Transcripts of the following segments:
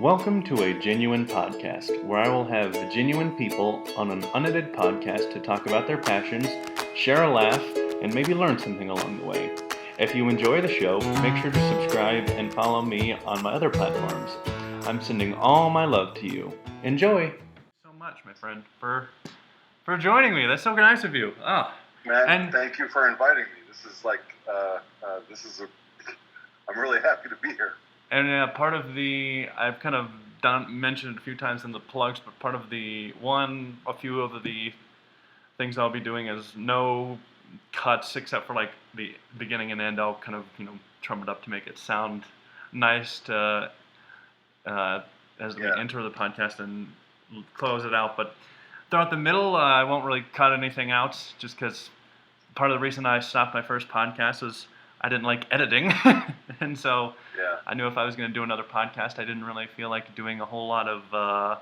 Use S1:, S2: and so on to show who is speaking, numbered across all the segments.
S1: Welcome to a genuine podcast, where I will have genuine people on an unedited podcast to talk about their passions, share a laugh, and maybe learn something along the way. If you enjoy the show, make sure to subscribe and follow me on my other platforms. I'm sending all my love to you. Enjoy! So much, my friend, for joining me. That's so nice of you.
S2: Man, thank you for inviting me. This is I'm really happy to be here.
S1: And part of I've kind of mentioned it a few times in the plugs, but part of a few of the things I'll be doing is no cuts except for like the beginning and end. I'll kind of, trum it up to make it sound nice as we enter the podcast and close it out. But throughout the middle, I won't really cut anything out just because part of the reason I stopped my first podcast was I didn't like editing. And so I knew if I was going to do another podcast, I didn't really feel like doing a whole lot of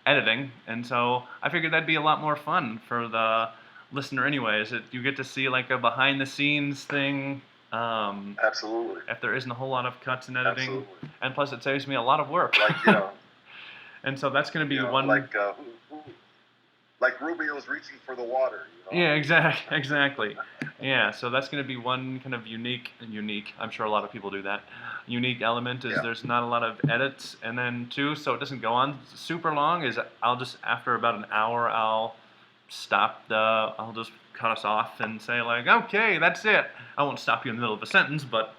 S1: editing. And so I figured that'd be a lot more fun for the listener anyways. You get to see like a behind the scenes thing.
S2: Absolutely.
S1: If there isn't a whole lot of cuts and editing.
S2: Absolutely.
S1: And plus it saves me a lot of work. And so that's going to be one...
S2: Like Rubio's reaching for the water.
S1: Yeah, exactly. Yeah, so that's going to be one kind of unique. I'm sure a lot of people do that. Unique element is there's not a lot of edits, and then two, so it doesn't go on super long. Is I'll just after about an hour I'll just cut us off and say like, okay, that's it. I won't stop you in the middle of a sentence, but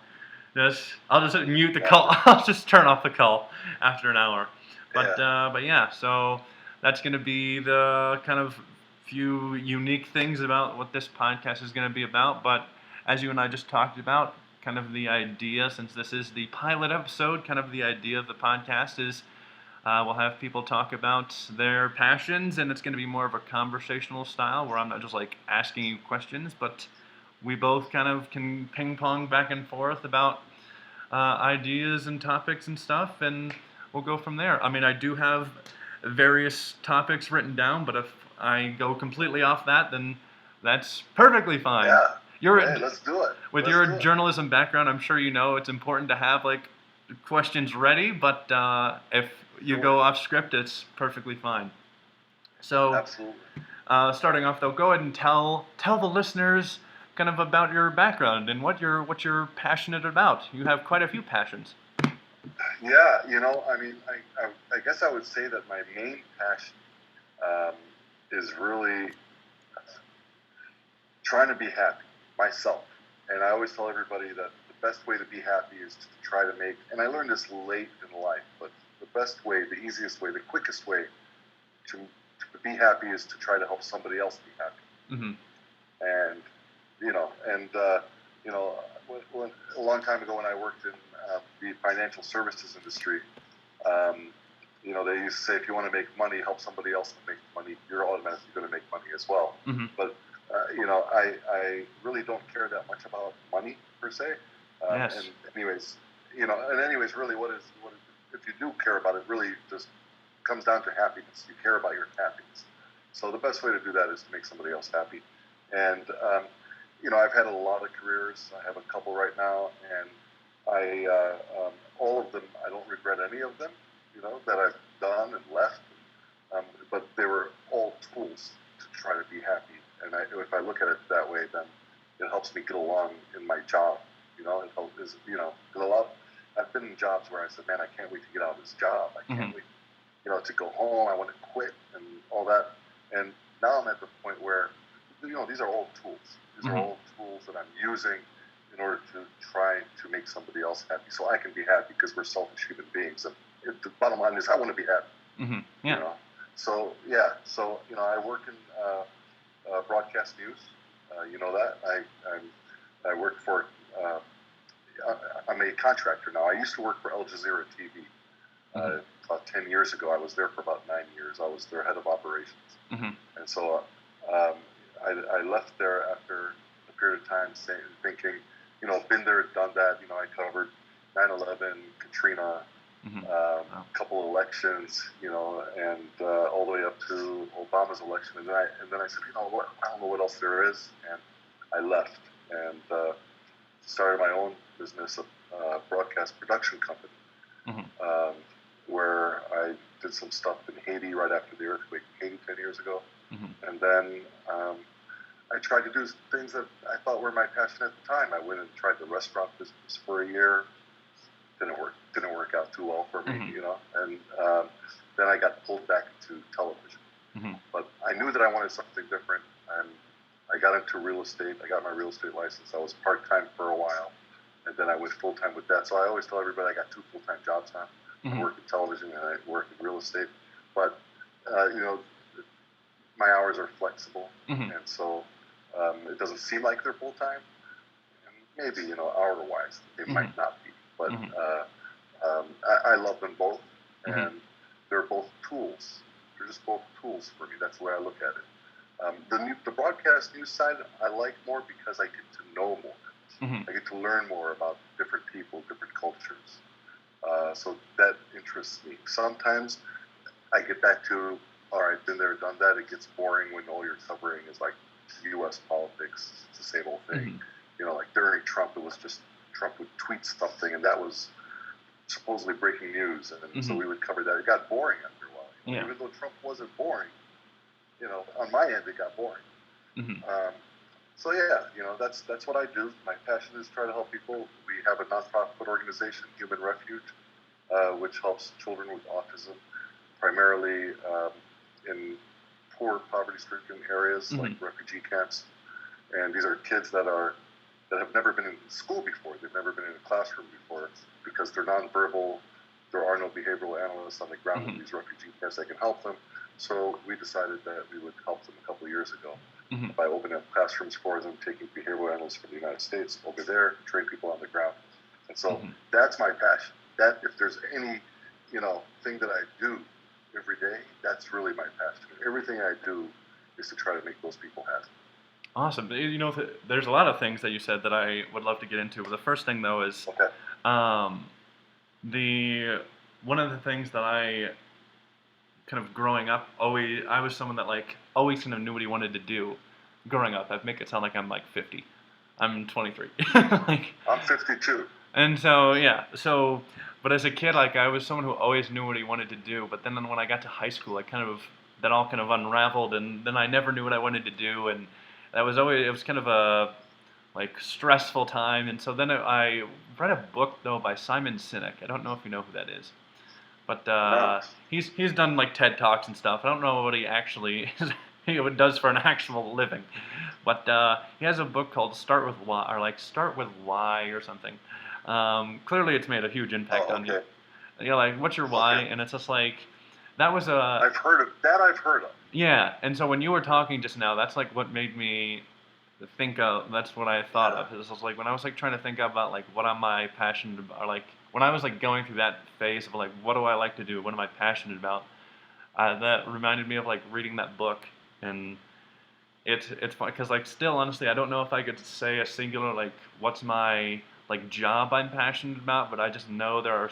S1: I'll just mute the call. I'll just turn off the call after an hour. But so. That's going to be the kind of few unique things about what this podcast is going to be about. But as you and I just talked about, kind of the idea, since this is the pilot episode, kind of the idea of the podcast is we'll have people talk about their passions, and it's going to be more of a conversational style where I'm not just like asking you questions, but we both kind of can ping pong back and forth about ideas and topics and stuff, and we'll go from there. I mean, I do have various topics written down, but if I go completely off that, then that's perfectly fine.
S2: Yeah. Let's do it.
S1: With your journalism background, I'm sure you know it's important to have like questions ready, but if you go off script, it's perfectly fine. So,
S2: absolutely.
S1: Starting off though, go ahead and tell the listeners kind of about your background and what you're passionate about. You have quite a few passions.
S2: Yeah, I guess I would say that my main passion is really trying to be happy myself. And I always tell everybody that the best way to be happy is to try to make, and I learned this late in life, but the best way, the easiest way, the quickest way to be happy is to try to help somebody else be happy. Mm-hmm. And, a long time ago when I worked in the financial services industry, they used to say, if you want to make money, help somebody else make money, you're automatically going to make money as well. Mm-hmm. But, I really don't care that much about money per se.
S1: Yes.
S2: And anyways, really if you do care about it, really just comes down to happiness. You care about your happiness. So the best way to do that is to make somebody else happy. And, I've had a lot of careers. I have a couple right now, and all of them, I don't regret any of them, that I've done and left. But they were all tools to try to be happy. And if I look at it that way, then it helps me get along in my job. I've been in jobs where I said, man, I can't wait to get out of this job. I can't wait, to go home. I want to quit and all that. And now I'm at the point where, these are all tools. These are all tools that I'm using in order to try to make somebody else happy, so I can be happy, because we're selfish human beings. And the bottom line is, I want to be happy.
S1: Mm-hmm. Yeah.
S2: So I work in broadcast news. I work for. I'm a contractor now. I used to work for Al Jazeera TV. About 10 years ago, I was there for about 9 years. I was their head of operations, and so I left there after a period of time, thinking, been there, done that. I covered 9/11, Katrina, a couple of elections, and all the way up to Obama's election. And then I said, I don't know what else there is, and I left and started my own business, a broadcast production company, where did some stuff in Haiti right after the earthquake in Haiti 10 years ago.
S1: Mm-hmm.
S2: And then I tried to do things that I thought were my passion at the time. I went and tried the restaurant business for a year. Didn't work out too well for me,
S1: Mm-hmm.
S2: And then I got pulled back into television.
S1: Mm-hmm.
S2: But I knew that I wanted something different, and I got into real estate. I got my real estate license. I was part-time for a while, and then I went full-time with that. So I always tell everybody I got 2 full-time jobs now.
S1: Mm-hmm.
S2: I work in television and I work in real estate. But, my hours are flexible,
S1: Mm-hmm.
S2: and so it doesn't seem like they're full-time. And maybe, hour-wise, they
S1: Mm-hmm.
S2: might not be. But
S1: Mm-hmm.
S2: I love them both, and
S1: Mm-hmm.
S2: they're both tools. They're just both tools for me. That's the way I look at it. The broadcast news side I like more because I get to know more.
S1: Mm-hmm.
S2: I get to learn more about different people, different cultures. So that interests me. Sometimes I get back to, all right, been there, done that. It gets boring when all you're covering is like U.S. politics. It's the same old thing.
S1: Mm-hmm.
S2: Like during Trump, it was just Trump would tweet something, and that was supposedly breaking news, and
S1: Mm-hmm.
S2: so we would cover that. It got boring after a while.
S1: Yeah.
S2: Even though Trump wasn't boring, on my end it got boring.
S1: Mm-hmm.
S2: So yeah, that's what I do. My passion is try to help people. We have a nonprofit organization, Human Refuge, which helps children with autism, primarily in poor, poverty-stricken areas
S1: Mm-hmm.
S2: like refugee camps. And these are kids that have never been in school before. They've never been in a classroom before because they're nonverbal. There are no behavioral analysts on the ground
S1: Mm-hmm.
S2: in these refugee camps that can help them. So we decided that we would help them a couple of years ago
S1: Mm-hmm.
S2: by opening up classrooms for them, taking behavioral analysts from the United States over there, train people on the ground. And so
S1: Mm-hmm.
S2: that's my passion. That if there's any, thing that I do every day, that's really my passion. Everything I do is to try to make those people happy.
S1: Awesome. There's a lot of things that you said that I would love to get into. The first thing, though, is
S2: Okay.
S1: one of the things that I kind of growing up, I was someone that always kind of knew what he wanted to do growing up. I make it sound like I'm 50. I'm 23.
S2: I'm 52.
S1: And so but as a kid, I was someone who always knew what he wanted to do. But then when I got to high school, that all kind of unraveled, and then I never knew what I wanted to do, and it was kind of a stressful time. And so then I read a book though by Simon Sinek. I don't know if you know who that is. But
S2: No.
S1: he's done TED Talks and stuff. I don't know what he actually does for an actual living. But he has a book called Start with Why, or Start with Why or something. Clearly it's made a huge impact on you. What's your why?
S2: Okay.
S1: And it's just that was a...
S2: I've heard of.
S1: Yeah, and so when you were talking just now, that's what made me think of, that's what I thought of. It was when I was trying to think about what am I passionate about, or when I was going through that phase of what do I like to do, what am I passionate about, that reminded me of reading that book. And it's fun because still honestly I don't know if I could say a singular what's my job I'm passionate about, but I just know there are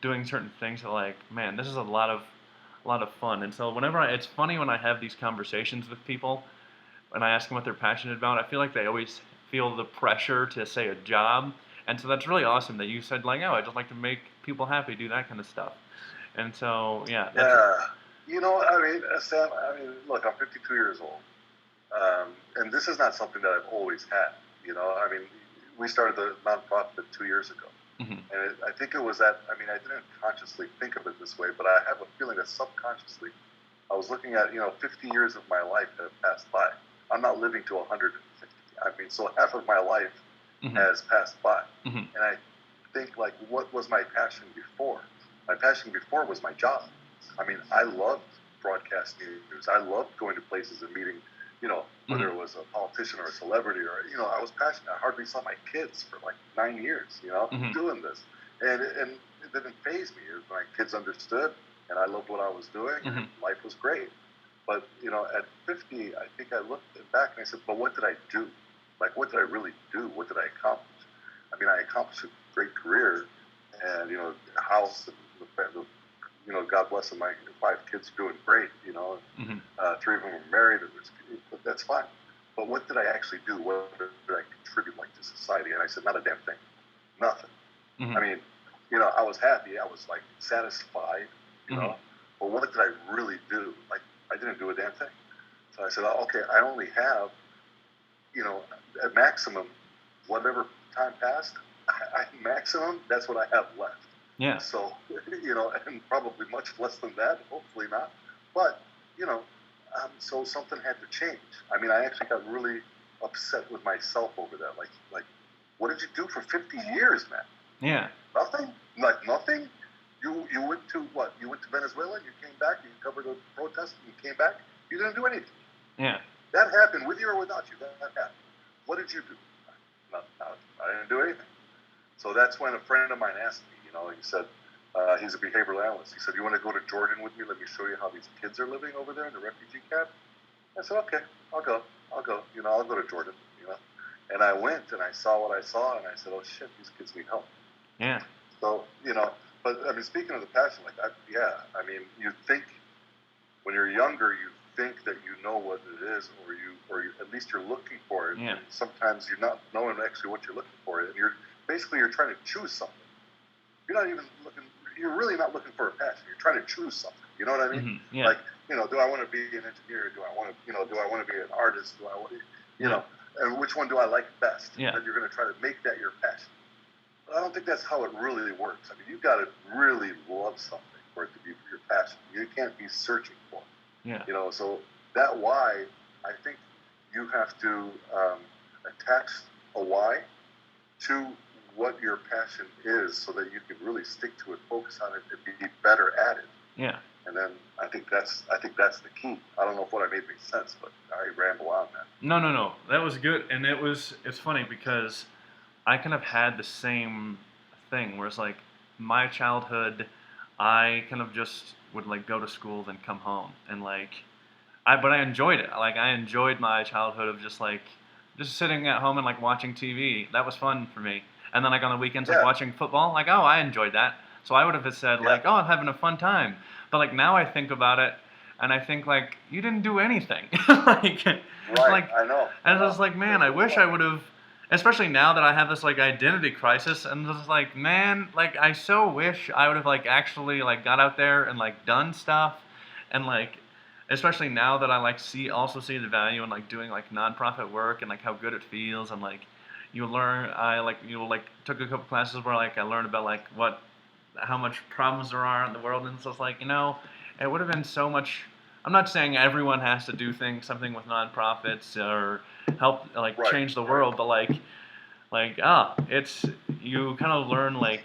S1: doing certain things that man, this is a lot of fun. And so it's funny when I have these conversations with people and I ask them what they're passionate about, I feel like they always feel the pressure to say a job. And so that's really awesome that you said oh, I just like to make people happy, do that kind of stuff. And so
S2: Yeah. Sam, look, I'm 52 years old. And this is not something that I've always had. We started the nonprofit 2 years ago.
S1: Mm-hmm.
S2: And I think it was that, I didn't consciously think of it this way, but I have a feeling that subconsciously I was looking at, 50 years of my life that have passed by. I'm not living to 150. So half of my life
S1: Mm-hmm.
S2: has passed by.
S1: Mm-hmm.
S2: And I think, what was my passion before? My passion before was my job. I loved broadcast news. I loved going to places and meeting, whether it was a politician or a celebrity or, I was passionate. I hardly saw my kids for 9 years,
S1: Mm-hmm.
S2: doing this. And it didn't faze me. My kids understood, and I loved what I was doing,
S1: Mm-hmm.
S2: and life was great. But, at 50, I think I looked back and I said, but what did I do? What did I really do? What did I accomplish? I accomplished a great career and, a house, and God bless them, my 5 kids are doing great,
S1: Mm-hmm.
S2: 3 of them are married, but that's fine. But what did I actually do? What did I contribute to society? And I said, not a damn thing. Nothing.
S1: Mm-hmm.
S2: I was happy. I was satisfied, you know. But what did I really do? Like, I didn't do a damn thing. So I said, oh, okay, I only have, you know, at maximum, whatever time passed, maximum, that's what I have left.
S1: Yeah.
S2: So, you know, and probably much less than that, hopefully not. But, you know, so something had to change. I mean, I actually got really upset with myself over that. Like, what did you do for 50 years, man?
S1: Yeah.
S2: Nothing? Like, nothing? You went to what? You went to Venezuela, you came back, you covered a protest, and you came back? You didn't do anything.
S1: Yeah.
S2: That happened with you or without you. That happened. What did you do? Nothing. I didn't do anything. So that's when a friend of mine asked me, you know, he said, he's a behavioral analyst. He said, you want to go to Jordan with me? Let me show you how these kids are living over there in the refugee camp. I said, okay, I'll go. You know, I'll go to Jordan, you know. And I went and I saw what I saw and I said, oh shit, these kids need help.
S1: Yeah.
S2: So, you know, but I mean, speaking of the passion, like, I mean, you think when you're younger, you think that you know what it is, or you at least you're looking for it.
S1: Yeah.
S2: And sometimes you're not knowing actually what you're looking for, and you're trying to choose something. You're not even looking. You're really not looking for a passion. You're trying to choose something. You know what I mean?
S1: Mm-hmm. Yeah.
S2: Like, you know, do I want to be an engineer? Do I want to be an artist? Do I want to, you know, and which one do I like best?
S1: Yeah.
S2: And then you're going to try to make that your passion. But I don't think that's how it really works. I mean, you've got to really love something for it to be your passion. You can't be searching for it.
S1: Yeah.
S2: You know, so that why, I think you have to attach a why to what your passion is so that you can really stick to it, focus on it, and be better at it.
S1: Yeah.
S2: And then I think that's the key. I don't know if what I made makes sense, but I ramble on, man.
S1: No. That was good. And it's funny because I kind of had the same thing where it's like my childhood, I kind of just would like go to school, then come home. And like, but I enjoyed it. Like I enjoyed my childhood of just sitting at home and like watching TV. That was fun for me. And then like on the weekends, like watching football, like, oh, I enjoyed that. So I would have said like, oh, I'm having a fun time. But like now I think about it and I think like, you didn't do anything. Like,
S2: right, I know.
S1: And I was like, man, I wish I would have, especially now that I have this like identity crisis, and just like, man, like I so wish I would have like actually like got out there and like done stuff, and like, especially now that I like also see the value in like doing like nonprofit work and like how good it feels, and like you learn, took a couple classes where like I learned about like how much problems there are in the world, and so it's like, you know, it would have been so much. I'm not saying everyone has to do something with nonprofits or help like change the world, but it's, you kind of learn like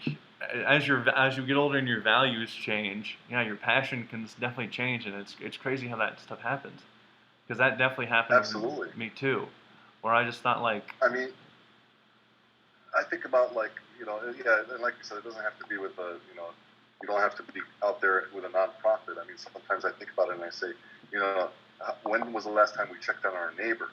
S1: as you get older and your values change, yeah, your passion can definitely change, and it's crazy how that stuff happens, because that definitely happened.
S2: Absolutely.
S1: To me too, where I just thought like,
S2: I mean, I think about like, you know, yeah, and like you said, it doesn't have to be with a, you know, you don't have to be out there with a nonprofit. I mean, sometimes I think about it and I say, you know, when was the last time we checked on our neighbor?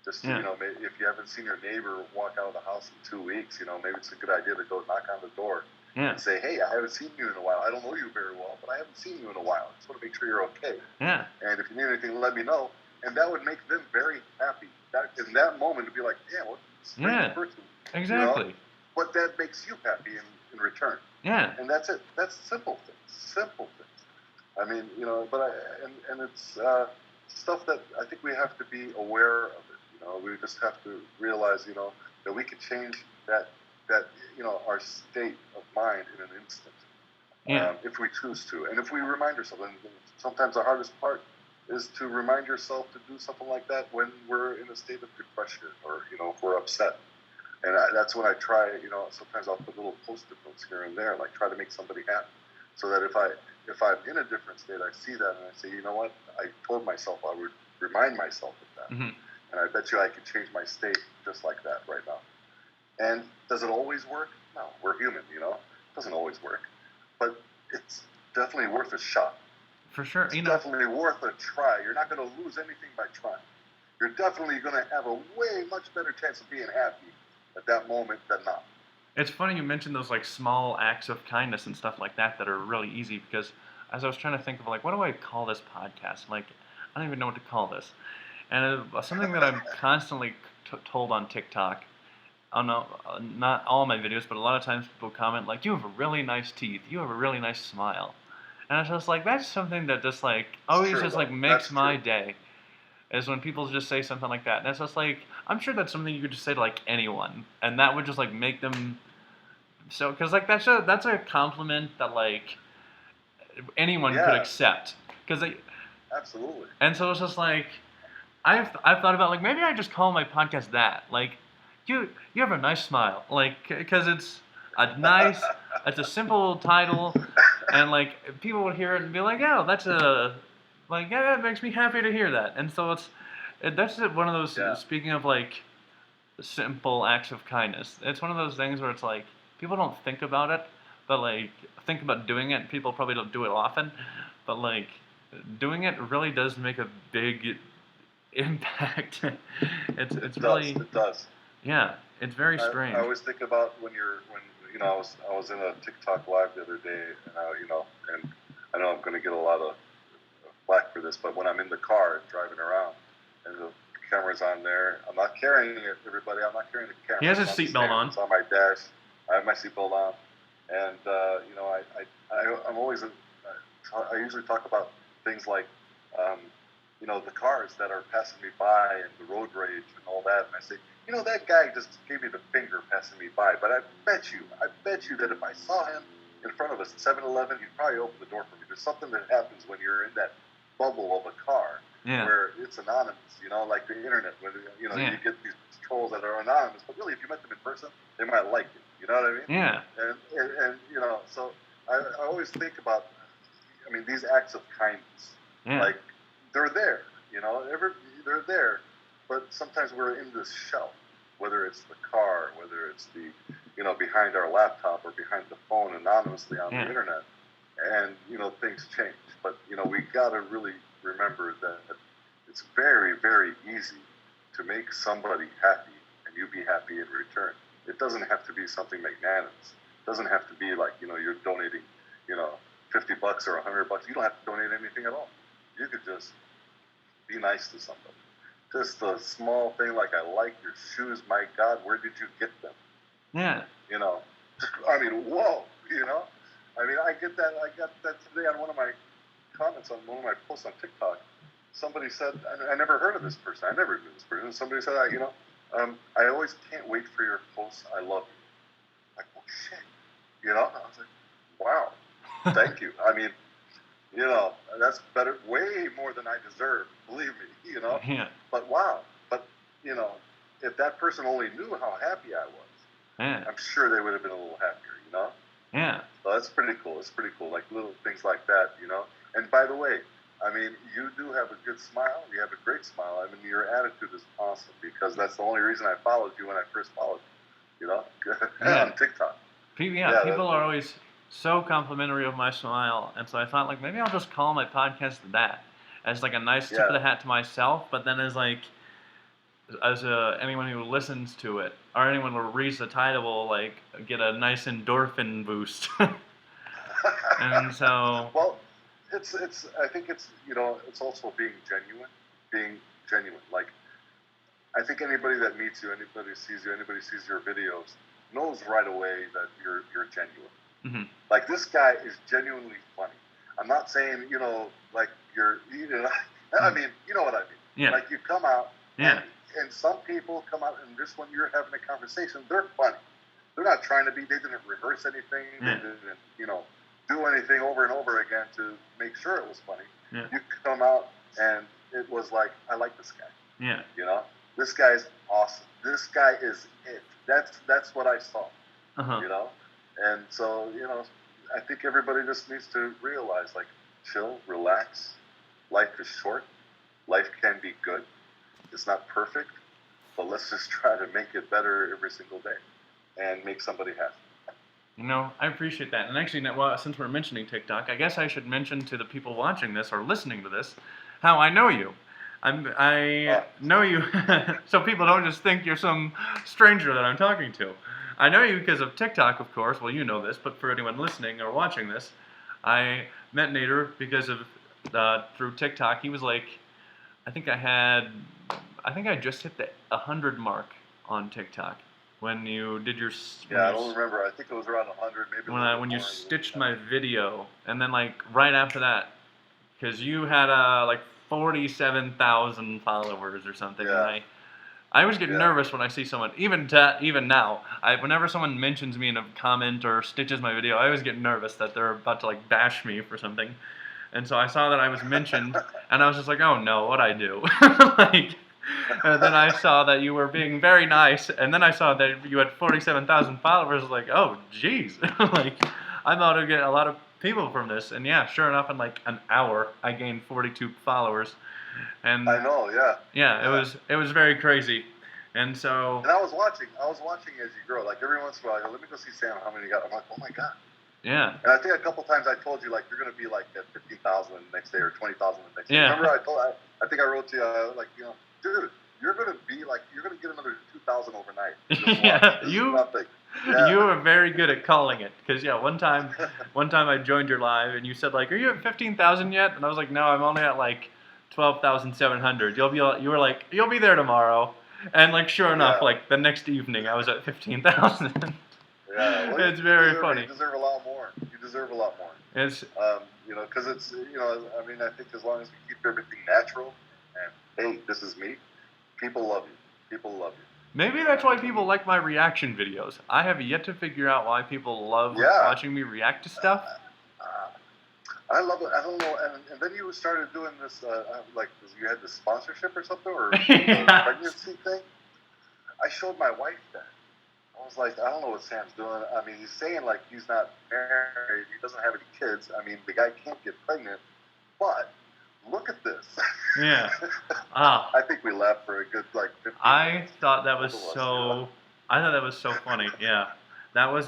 S2: Just, you know, if you haven't seen your neighbor walk out of the house in 2 weeks, you know, maybe it's a good idea to go knock on the door and say, hey, I haven't seen you in a while. I don't know you very well, but I haven't seen you in a while. I just want to make sure you're okay.
S1: Yeah.
S2: And if you need anything, let me know. And that would make them very happy. That in that moment to be like, yeah, what a strange person.
S1: Exactly.
S2: You know? But that makes you happy in return.
S1: Yeah.
S2: And that's it. That's simple things. Simple things. I mean, you know, but and it's stuff that I think we have to be aware of it. You know, we just have to realize, you know, that we can change that you know, our state of mind in an instant. If we choose to, and if we remind ourselves. And sometimes the hardest part is to remind yourself to do something like that when we're in a state of depression, or, you know, if we're upset. And that's when I try, you know, sometimes I'll put little post-it notes here and there, like try to make somebody happy, so that if I'm in a different state, I see that and I say, you know what, I told myself I would remind myself of that. Mm-hmm. And I bet you I can change my state just like that right now. And does it always work? No, we're human, you know. It doesn't always work. But it's definitely worth a shot.
S1: For sure.
S2: It's definitely worth a try. You're not going to lose anything by trying. You're definitely going to have a way much better chance of being happy at that moment than not.
S1: It's funny you mentioned those like small acts of kindness and stuff like that are really easy, because as I was trying to think of like, what do I call this podcast? Like, I don't even know what to call this. And something that I'm constantly told on TikTok, not all my videos, but a lot of times people comment like, you have a really nice teeth, you have a really nice smile. And it's just like, that's something that just like
S2: It's
S1: always
S2: true,
S1: just like
S2: though.
S1: makes
S2: That's
S1: my
S2: true.
S1: day. Is when people just say something like that. And it's just like, I'm sure that's something you could just say to like anyone. And that would just like make them so, because like that's a compliment that like anyone could
S2: Yeah,
S1: accept. Because
S2: absolutely.
S1: and so it's just like, I've thought about like maybe I just call my podcast that like you have a nice smile like because it's a simple title and like people would hear it and be like, oh, that's a like, yeah, it makes me happy to hear that. And so that's one of those,
S2: Yeah,
S1: speaking of like simple acts of kindness, it's one of those things where it's like people don't think about it, but like think about doing it. People probably don't do it often, but like doing it really does make a big impact. It's
S2: it does.
S1: really,
S2: It does.
S1: yeah, it's very
S2: I
S1: strange.
S2: always think about when I was in a TikTok live the other day, and and I know I'm going to get a lot of flack for this, but when I'm in the car driving around and the camera's on there, I'm not carrying it. Everybody, I'm not carrying the camera.
S1: He has his
S2: It's on the
S1: seatbelt
S2: stand.
S1: on.
S2: It's on my dash. I have my seatbelt on, and I'm always I usually talk about things like um, the cars that are passing me by and the road rage and all that, and I say, that guy just gave me the finger passing me by, but I bet you that if I saw him in front of a 7-Eleven, he'd probably open the door for me. There's something that happens when you're in that bubble of a car
S1: Yeah,
S2: where it's anonymous, like the internet, where
S1: yeah,
S2: you get these trolls that are anonymous, but really, if you met them in person, they might like you. You know what I mean?
S1: yeah,
S2: And so I always think about, these acts of kindness,
S1: yeah,
S2: like they're there, they're there, but sometimes we're in this shell, whether it's the car, whether it's the, behind our laptop or behind the phone anonymously on the
S1: yeah,
S2: internet, and things change. But we got to really remember that it's very, very easy to make somebody happy, and you be happy in return. It doesn't have to be something magnanimous. It doesn't have to be like you're donating, you know, $50 or $100. You don't have to donate anything at all. You could just be nice to somebody. Just a small thing like, I like your shoes. My God, where did you get them?
S1: yeah,
S2: You know, whoa. I get that. I got that today on one of my comments on one of my posts on TikTok. Somebody said, I never heard of this person. I never knew this person. Somebody said, I always can't wait for your posts. I love you. Like, oh shit. I was like, wow, thank you. That's better, way more than I deserve. Believe me.
S1: yeah,
S2: But wow. But you know, if that person only knew how happy I was,
S1: yeah,
S2: I'm sure they would have been a little happier.
S1: yeah,
S2: So that's pretty cool. It's pretty cool. Like little things like that. And by the way, you do have a good smile. You have a great smile. Your attitude is awesome, because that's the only reason I followed you when I first followed you.
S1: yeah.
S2: On TikTok.
S1: Yeah, people are always so complimentary of my smile, and so I thought like maybe I'll just call my podcast that, as like a nice tip of
S2: Yeah.
S1: the hat to myself, but then as anyone who listens to it or anyone who reads the title will like get a nice endorphin boost. And so
S2: Well, it's. I think it's also being genuine. Being genuine. Like, I think anybody that meets you, anybody sees you, anybody sees your videos, knows right away that you're genuine.
S1: mhm,
S2: Like, this guy is genuinely funny. I'm not saying like you're you know what I mean.
S1: yeah,
S2: Like, you come out,
S1: yeah,
S2: and some people come out, and just when you're having a conversation, they're funny. They're not trying to be. They didn't rehearse anything.
S1: Yeah.
S2: They didn't do anything over and over again to make sure it was funny.
S1: yeah,
S2: You come out, and it was like, I like this guy.
S1: yeah,
S2: This guy's awesome. This guy is it. That's what I saw.
S1: uh-huh,
S2: And so I think everybody just needs to realize, like, chill, relax. Life is short. Life can be good. It's not perfect, but let's just try to make it better every single day and make somebody happy.
S1: I appreciate that. And actually, well, since we're mentioning TikTok, I guess I should mention to the people watching this or listening to this how I know you. I know you, so people don't just think you're some stranger that I'm talking to. I know you because of TikTok, of course. Well, you know this, but for anyone listening or watching this, I met Nader because of through TikTok. He was like, I think I just hit the 100 mark on TikTok, when you did your
S2: Yeah, I don't remember. I think it was around 100, maybe a little bit
S1: when you
S2: more.
S1: stitched my video, and then like right after that, because you had like 47,000 followers or something, and
S2: Yeah.
S1: I always get
S2: Yeah.
S1: nervous when I see someone, even now, whenever someone mentions me in a comment or stitches my video, I always get nervous that they're about to like bash me for something. And so I saw that I was mentioned, and I was just like, oh no, what'd I do? Like, and then I saw that you were being very nice, and then I saw that you had 47,000 followers. Like, oh jeez, like I thought I'd get a lot of people from this, and yeah, sure enough, in like an hour, I gained 42 followers, and
S2: I know, yeah.
S1: yeah, it was very crazy, and so.
S2: And I was watching as you grow. Like every once in a while, I go, let me go see Sam how many you got. I'm like, oh my god.
S1: Yeah.
S2: And I think a couple times I told you like you're gonna be like at 15,000 the next day or 20,000 the next day.
S1: Yeah.
S2: Remember I think I wrote to you like dude, you're gonna get another 2,000 overnight.
S1: Yeah,
S2: Yeah.
S1: you were very good at calling it, because yeah, one time I joined your live and you said like, are you at 15,000 yet? And I was like, no, I'm only at like 12,700. You were like, you'll be there tomorrow, and like sure enough, like the next evening I was at 15,000.
S2: Yeah, well,
S1: it's very funny.
S2: You deserve a lot more. You deserve a lot more.
S1: It's
S2: because it's I mean I think as long as we keep everything natural and hey, this is me, people love you. People love you.
S1: Maybe that's why people like my reaction videos. I have yet to figure out why people love watching me react to stuff.
S2: I love it. I don't know. And then you started doing this, like you had this sponsorship or something, or pregnancy thing. I showed my wife that. I was like, I don't know what Sam's doing. I mean, he's saying like he's not married, he doesn't have any kids. I mean, the guy can't get pregnant, but look at this.
S1: Yeah.
S2: I think we laughed for a good like 15 minutes.
S1: I thought that was so funny. Yeah. I was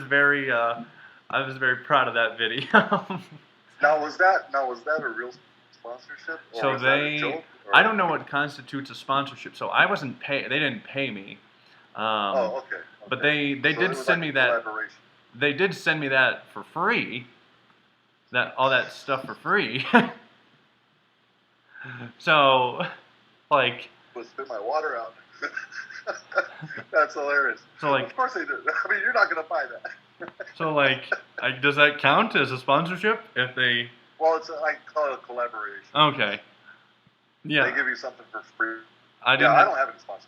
S1: very proud of that video.
S2: Now was that a real sponsorship? Or
S1: so
S2: was that a joke, or?
S1: I don't know what constitutes a sponsorship. So I wasn't they didn't pay me.
S2: Okay.
S1: But they did send me that. They did send me that for free. All that stuff for free. So, like.
S2: Well, spit my water out. That's hilarious.
S1: So like.
S2: Of course they did. I mean, you're not gonna buy that.
S1: So like, does that count as a sponsorship if they?
S2: Well, I call it a collaboration.
S1: Okay. Yeah.
S2: They give you something for free.
S1: I don't
S2: have any sponsorships.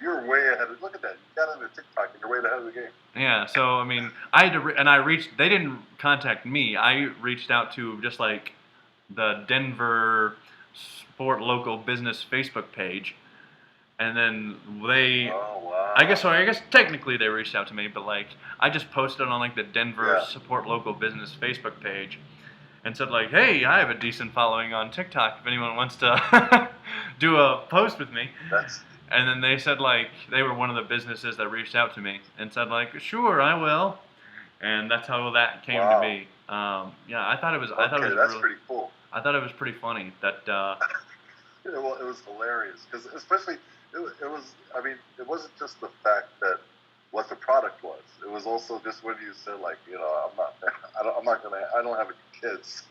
S2: You're way ahead of. Look at that. You got into TikTok and you're way ahead of the game.
S1: Yeah. So I mean, I had to they didn't contact me. I reached out to just like the Denver Sport Local Business Facebook page, and then they.
S2: Oh wow.
S1: I guess technically they reached out to me, but like I just posted on like the Denver Support Local Business Facebook page, and said like, hey, I have a decent following on TikTok. If anyone wants to do a post with me. And then they said like they were one of the businesses that reached out to me and said like, sure, I will. And that's how that came to be. Yeah, I thought it was.
S2: That's pretty cool.
S1: I thought it was pretty funny that.
S2: It was hilarious because especially it was. I mean, it wasn't just the fact that what the product was. It was also just when you said like, I don't have any kids.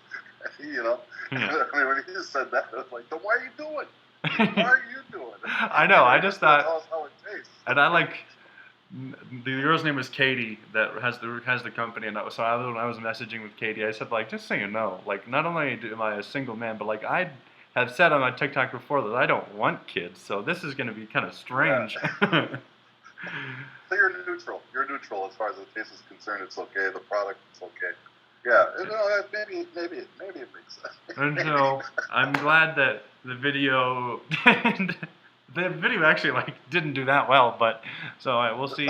S1: Yeah.
S2: I mean, when you said that, I was like, then why are you doing? Why are you doing it?
S1: I know. I just thought.
S2: Tell us how it tastes.
S1: And I like. The girl's name was Katie that has the company, and so when I was messaging with Katie, I said like, just so you know, like not only am I a single man, but like I have said on my TikTok before that I don't want kids, so this is going to be kind of strange.
S2: Yeah. So you're neutral. You're neutral as far as the taste is concerned. It's okay. The product is okay. Yeah, maybe it makes sense.
S1: And so I'm glad that the video actually like didn't do that well, but so we'll see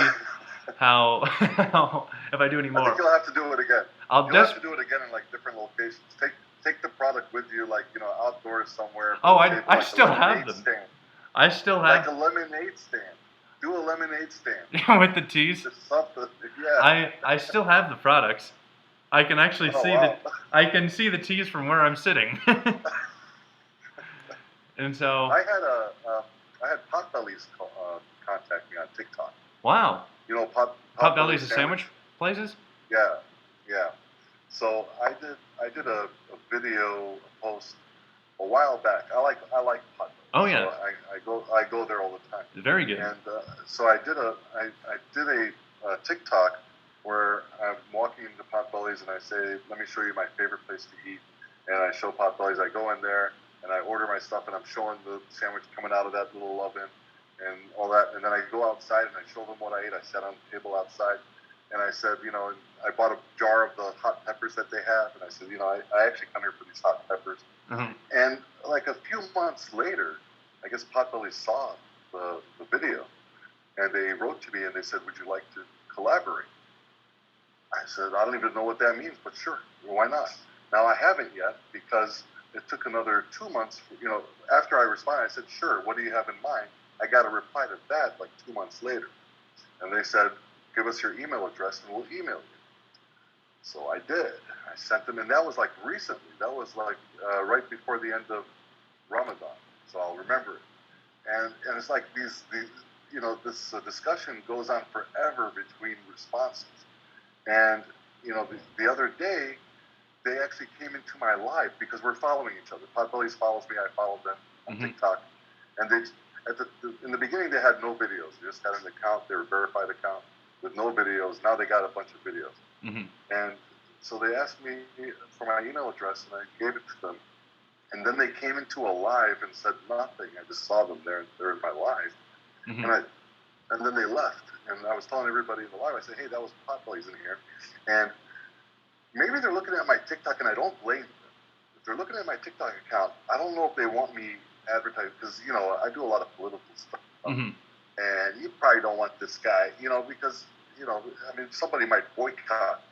S1: how if I do any more.
S2: I think you'll have to do it again. You'll have to do it again in like different locations. Take the product with you, like outdoors somewhere.
S1: Oh, I still have them.
S2: Stand.
S1: I still have
S2: like a lemonade stand. Do a lemonade stand
S1: with the teas.
S2: Just something. Yeah.
S1: I still have the products. I can actually I can see the teas from where I'm sitting. And so
S2: I had Potbellies contact me on TikTok.
S1: Wow.
S2: You know
S1: Potbellies is sandwich places?
S2: Yeah. So I did a video post a while back. I like Potbellies.
S1: Oh
S2: So
S1: yeah,
S2: I go there all the time.
S1: very good.
S2: And so I did a TikTok where I'm walking into Potbelly's and I say, let me show you my favorite place to eat. And I show Potbelly's. I go in there and I order my stuff and I'm showing the sandwich coming out of that little oven and all that. And then I go outside and I show them what I ate. I sat on the table outside and I said, you know, I bought a jar of the hot peppers that they have. And I said, you know, I actually come here for these hot peppers.
S1: Uh-huh.
S2: And like a few months later, I guess Potbelly saw the video and they wrote to me and they said, would you like to collaborate? I said, I don't even know what that means, but sure, why not? Now I haven't yet because it took another 2 months. You know, after I responded, I said, sure, what do you have in mind? I got a reply to that like 2 months later. And they said, give us your email address and we'll email you. So I did. I sent them, and that was like recently. That was like right before the end of Ramadan. So I'll remember it. And it's like these you know, this discussion goes on forever between responses. And, you know, the other day, they actually came into my live because we're following each other. Potbelly's follows me, I follow them on TikTok. And they, in the beginning, they had no videos. They just had an account, they were a verified account with no videos. Now they got a bunch of videos. And so they asked me for my email address, and I gave it to them. And then they came into a live and said nothing. I just saw them there. They're in my live. And then they left. And I was telling everybody in the live, I said, hey, that was Potbelly's in here. And maybe they're looking at my TikTok, and I don't blame them. If they're looking at my TikTok account, I don't know if they want me advertising, because, you know, I do a lot of political stuff. And you probably don't want this guy, you know, because, you know, I mean, somebody might boycott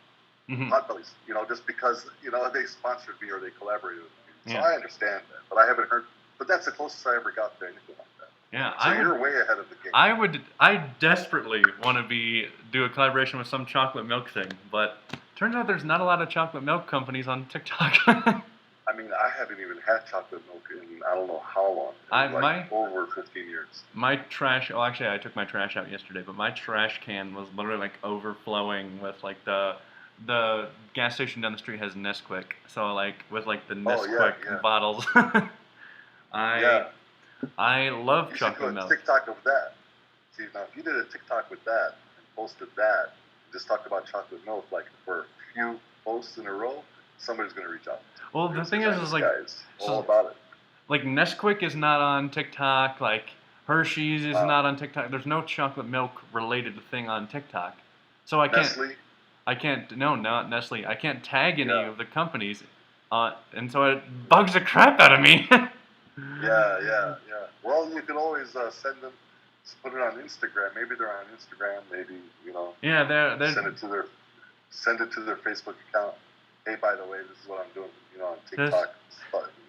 S2: Potbelly's, you know, just because, you know, they sponsored me or they collaborated with me. So I understand that, but I haven't heard, but that's the closest I ever got to anything like that.
S1: Yeah,
S2: so you're way ahead of the game.
S1: I desperately want to do a collaboration with some chocolate milk thing, but turns out there's not a lot of chocolate milk companies on TikTok.
S2: I mean, I haven't even had chocolate milk in I don't know how long. Over 15 years.
S1: My trash. Oh, actually, I took my trash out yesterday, but my trash can was literally like overflowing with like the gas station down the street has Nesquik, so like with like the Nesquik bottles. I love chocolate milk.
S2: TikTok of that. See, now if you did a TikTok with that and posted that, just talked about chocolate milk like for a few posts in a row, somebody's gonna reach out.
S1: Well, the thing is like,
S2: all about it.
S1: Like Nesquik is not on TikTok. Like Hershey's is not on TikTok. There's no chocolate milk related thing on TikTok, so I can't.
S2: Nestle?
S1: I can't. No, not Nestle. I can't tag any of the companies, and so it bugs the crap out of me.
S2: Yeah. Well, you can always send them, put it on Instagram. Maybe they're on Instagram. Maybe, you know.
S1: Yeah, they're
S2: send it to their Facebook account. Hey, by the way, this is what I'm doing. You know, on TikTok.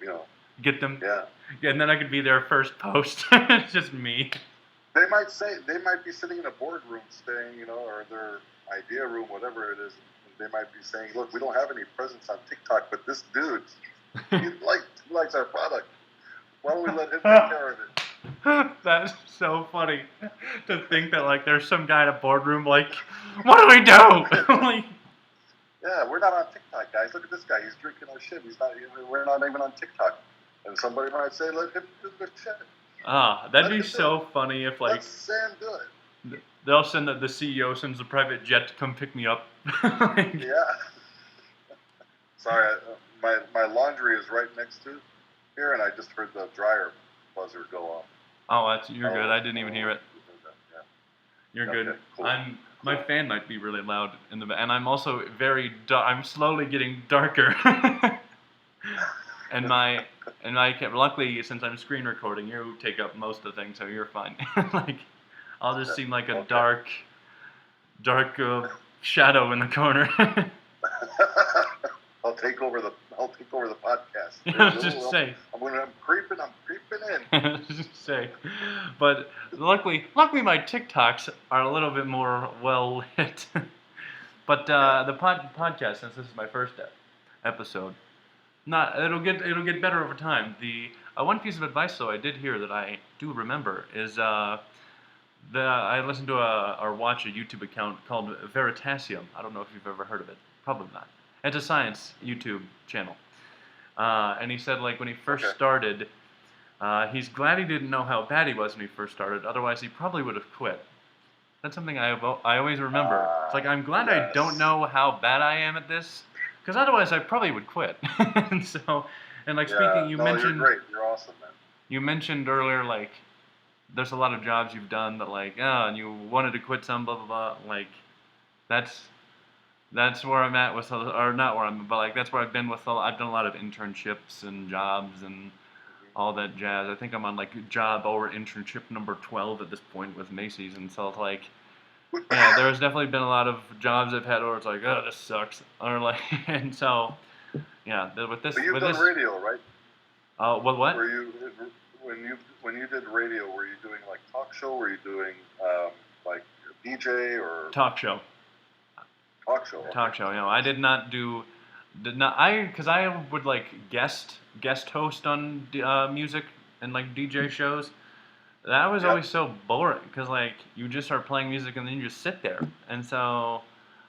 S2: You know.
S1: Get them.
S2: Yeah.
S1: And then I could be their first post. It's just me.
S2: They might be sitting in a boardroom saying, you know, or their idea room, whatever it is. And they might be saying, look, we don't have any presence on TikTok, but this dude, he likes our product. Why don't we let him take care of it?
S1: That's so funny to think that like there's some guy in a boardroom like, what do we do? Like,
S2: yeah, we're not on TikTok, guys. Look at this guy. He's drinking our shit. We're not even on TikTok. And somebody might say, let him do the shit.
S1: That'd be so funny if like.
S2: Let Sam do it.
S1: They'll send the CEO sends a private jet to come pick me up.
S2: Yeah. Sorry, my laundry is right next to here, and I just heard the dryer buzzer go off.
S1: Oh, you're good. I didn't even hear it.
S2: Yeah.
S1: You're good.
S2: Cool.
S1: My fan might be really loud in the back, and I'm also I'm slowly getting darker. Luckily, since I'm screen recording, you take up most of the things, so you're fine. Like, I'll just seem like a dark shadow in the corner.
S2: I'll take over the podcast. I'm creeping in.
S1: Just say, but luckily my TikToks are a little bit more well lit. But the podcast, since this is my first episode, it'll get better over time. The one piece of advice though I did hear that I do remember is I listened to or watch a YouTube account called Veritasium. I don't know if you've ever heard of it. Probably not. It's a science YouTube channel. And he said like when he first started, He's glad he didn't know how bad he was when he first started. Otherwise, he probably would have quit. That's something I always remember. It's like, I'm glad I don't
S2: Yes.
S1: know how bad I am at this, because otherwise I probably would quit. And so, and like
S2: Yeah.
S1: speaking,
S2: No, you're great. You're awesome, man.
S1: you mentioned earlier, like, there's a lot of jobs you've done that, like, oh, and you wanted to quit some, blah blah blah. Like, that's that's where I'm at with, or not where I'm, but like that's where I've been with. I've done a lot of internships and jobs and all that jazz. I think I'm on like job or internship number 12 at this point with Macy's, and so it's like, yeah, there's definitely been a lot of jobs I've had where it's like, oh, this sucks, or like, and so, yeah, with this,
S2: But you've
S1: with
S2: done
S1: this,
S2: radio, right?
S1: what?
S2: Were you when you did radio? Were you doing like talk show? Were you doing like DJ or
S1: Talk show.
S2: talk show?
S1: Talk show. You know, I did not do, because I would like guest host on music and like DJ shows. That was
S2: Yep.
S1: always so boring because like you just start playing music and then you just sit there, and so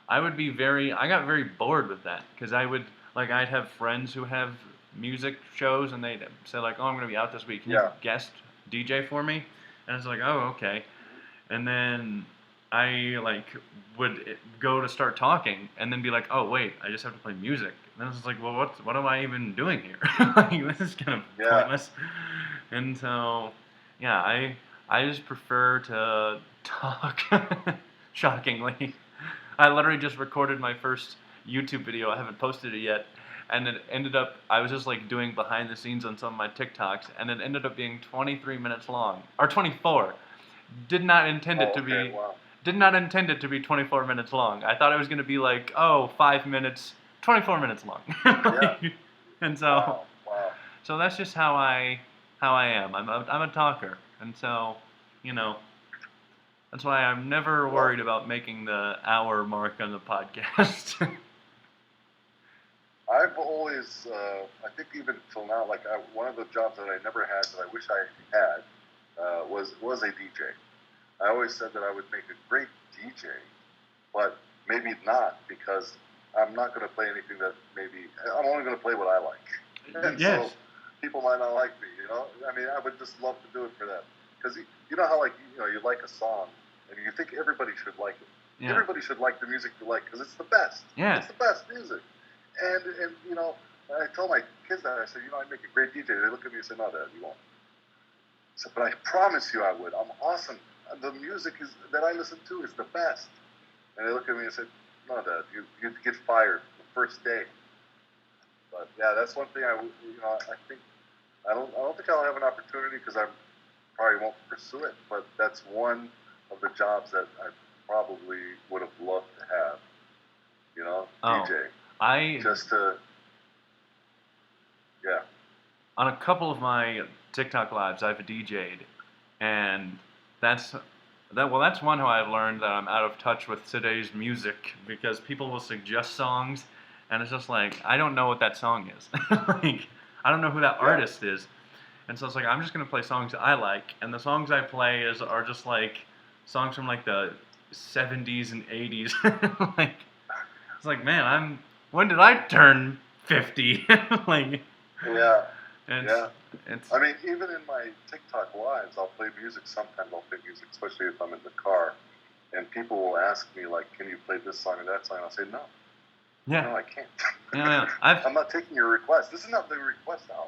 S1: I got very bored with that because I'd have friends who have music shows and they'd say like, oh, I'm gonna be out this week, can you
S2: Yeah.
S1: guest DJ for me? And it's like, oh, okay. And then I like would go to start talking and then be like, oh wait, I just have to play music. And then it's like, well, what am I even doing here? Like, this is kind of
S2: Yeah.
S1: pointless. And so, yeah, I just prefer to talk. Shockingly, I literally just recorded my first YouTube video. I haven't posted it yet, and it ended up I was just like doing behind the scenes on some of my TikToks, and it ended up being 23 minutes long or 24. Did not intend it
S2: Oh,
S1: to
S2: okay,
S1: be.
S2: wow.
S1: Did not intend it to be 24 minutes long. I thought it was going to be like, oh, 5 minutes, 24 minutes long.
S2: Yeah.
S1: And so,
S2: Wow. Wow.
S1: so that's just how I am. I'm a talker, and so, you know, that's why I'm never worried about making the hour mark on the podcast.
S2: I've always, I think even till now, like one of the jobs that I never had that I wish I had was a DJ. I always said that I would make a great DJ, but maybe not because I'm not going to play anything that maybe I'm only going to play what I like. And
S1: Yes.
S2: so people might not like me, you know. I mean, I would just love to do it for them because you know how like you like a song and you think everybody should like it.
S1: Yeah.
S2: Everybody should like the music you like because it's the best.
S1: Yeah.
S2: It's the best music. And you know, I told my kids that I said, you know, I'd make a great DJ. They look at me and say, no, Dad, you won't. I said, but I promise you I would. I'm awesome. The music that I listen to is the best. And they look at me and said, no, Dad, you'd get fired the first day. But yeah, that's one thing I think I don't think I'll have an opportunity because I probably won't pursue it. But that's one of the jobs that I probably would have loved to have. You know,
S1: Oh.
S2: DJ. Just to, yeah.
S1: On a couple of my TikTok lives, I've DJ'd, and that's one how I've learned that I'm out of touch with today's music because people will suggest songs, and it's just like I don't know what that song is. Like I don't know who that
S2: Yeah.
S1: artist is, and so it's like I'm just gonna play songs I like, and the songs I play are just like songs from like the 70s and 80s. Like it's like, man, when did I turn 50? Like,
S2: Yeah.
S1: it's, it's,
S2: I mean, even in my TikTok lives, I'll play music. Sometimes I'll play music, especially if I'm in the car, and people will ask me like, "Can you play this song or that song?" I'll say, "No,
S1: yeah,
S2: no, I can't.
S1: yeah.
S2: I'm not taking your request. This is not the request hour.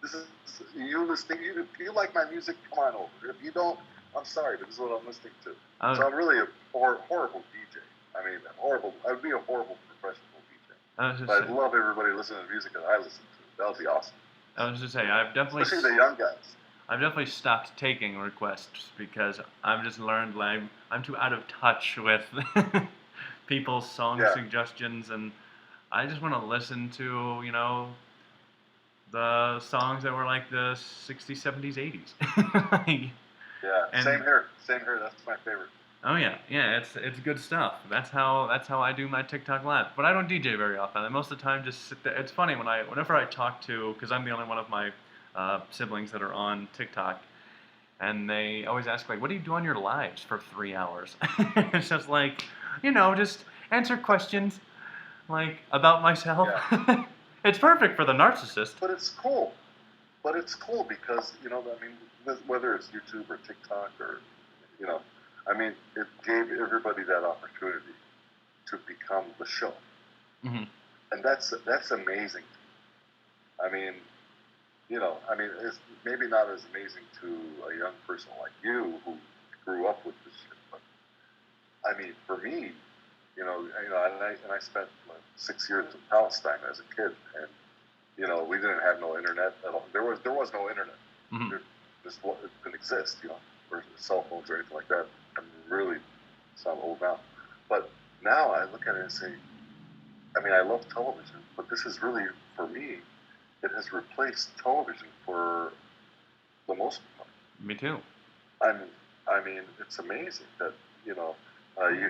S2: This is you listening. If you like my music, come on over. If you don't, I'm sorry, but this is what I'm listening to. So I'm really a horrible DJ. I mean, horrible. I would be a horrible professional DJ. But I'd love everybody listening to the music that I listen to. That would be awesome.
S1: I was just saying, I've definitely,
S2: especially the young guys.
S1: I've definitely stopped taking requests because I've just learned like I'm too out of touch with people's song
S2: Yeah.
S1: suggestions, and I just want to listen to, the songs that were like the 60s, 70s, 80s. Like,
S2: Yeah,
S1: and-
S2: same here. Same here. That's my favorite.
S1: oh yeah, it's good stuff. That's how I do my TikTok live. But I don't DJ very often. I most of the time just sit there. It's funny whenever I talk to, because I'm the only one of my siblings that are on TikTok, and they always ask like, "What do you do on your lives for 3 hours?" It's just like, just answer questions like about myself. It's perfect for the narcissist.
S2: But it's cool. but it's cool because I mean, whether it's YouTube or TikTok or you know, I mean, it gave everybody that opportunity to become the show,
S1: Mm-hmm.
S2: and that's amazing. I mean, I mean, it's maybe not as amazing to a young person like you who grew up with this shit, but I mean, for me, and I spent like 6 years in Palestine as a kid, and we didn't have no internet at all. There was no internet.
S1: Mm-hmm.
S2: There just it didn't exist, or cell phones or anything like that. I'm really sound old now, but now I look at it and say, I mean, I love television, but this is really for me. It has replaced television for the most part.
S1: Me too.
S2: I mean, it's amazing that you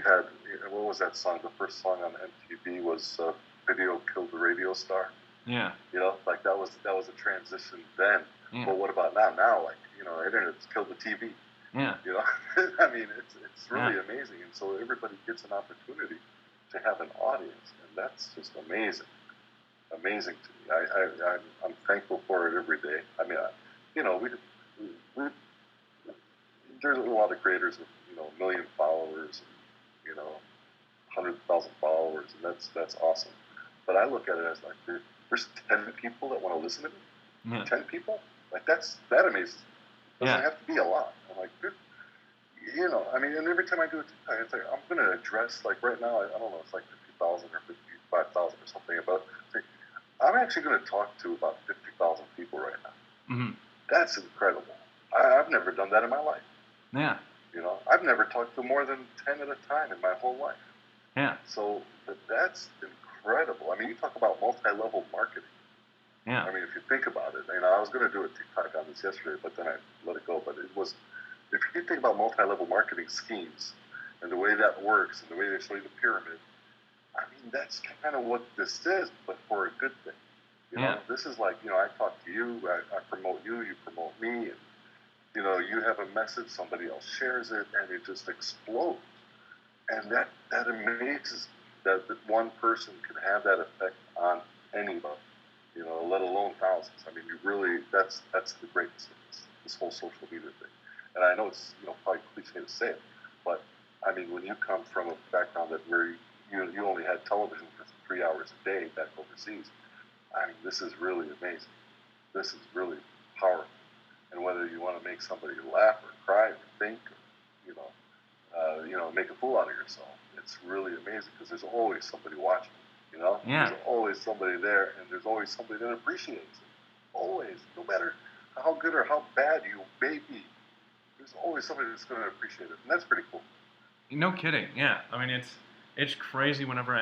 S2: had what was that song? The first song on MTV was "Video Killed the Radio Star."
S1: Yeah.
S2: Like that was a transition then.
S1: Yeah.
S2: But what about now? Now, like internet's killed the TV.
S1: Yeah.
S2: I mean, it's really amazing, and so everybody gets an opportunity to have an audience, and that's just amazing to me. I'm thankful for it every day. I mean, we there's a lot of creators with a million followers, and, 100,000 followers, and that's awesome. But I look at it as like there's 10 people that want to listen to me.
S1: Yeah.
S2: 10 people, like that amazes me. Doesn't have to be a lot. I'm like, I mean, and every time I do a TikTok, it's like I'm gonna address like right now. I don't know, it's like 50,000 or 55,000 or something. About I'm actually gonna talk to about 50,000 people right now.
S1: Mm-hmm.
S2: That's incredible. I've never done that in my life.
S1: Yeah.
S2: I've never talked to more than 10 at a time in my whole life.
S1: Yeah.
S2: So that's incredible. I mean, you talk about multi-level marketing.
S1: Yeah.
S2: I mean, if you think about it, I was going to do a TikTok on this yesterday, but then I let it go. But it was, if you think about multi-level marketing schemes and the way that works and the way they show you the pyramid, I mean, that's kind of what this is, but for a good thing. This is like, I talk to you, I promote you, you promote me, and you have a message, somebody else shares it, and it just explodes. And that amazes me that one person can have that effect on anybody, let alone thousands. I mean, that's the greatness of this whole social media thing. And I know it's, probably cliche to say it, but I mean, when you come from a background where you only had television for 3 hours a day back overseas, I mean, this is really amazing. This is really powerful. And whether you want to make somebody laugh or cry or think, or, make a fool out of yourself, it's really amazing because there's always somebody watching.
S1: Yeah.
S2: There's always somebody there, and there's always somebody that appreciates it. Always, no matter how good or how bad you may be, there's always somebody that's going to appreciate it, and that's pretty cool.
S1: No kidding. Yeah. I mean, it's crazy whenever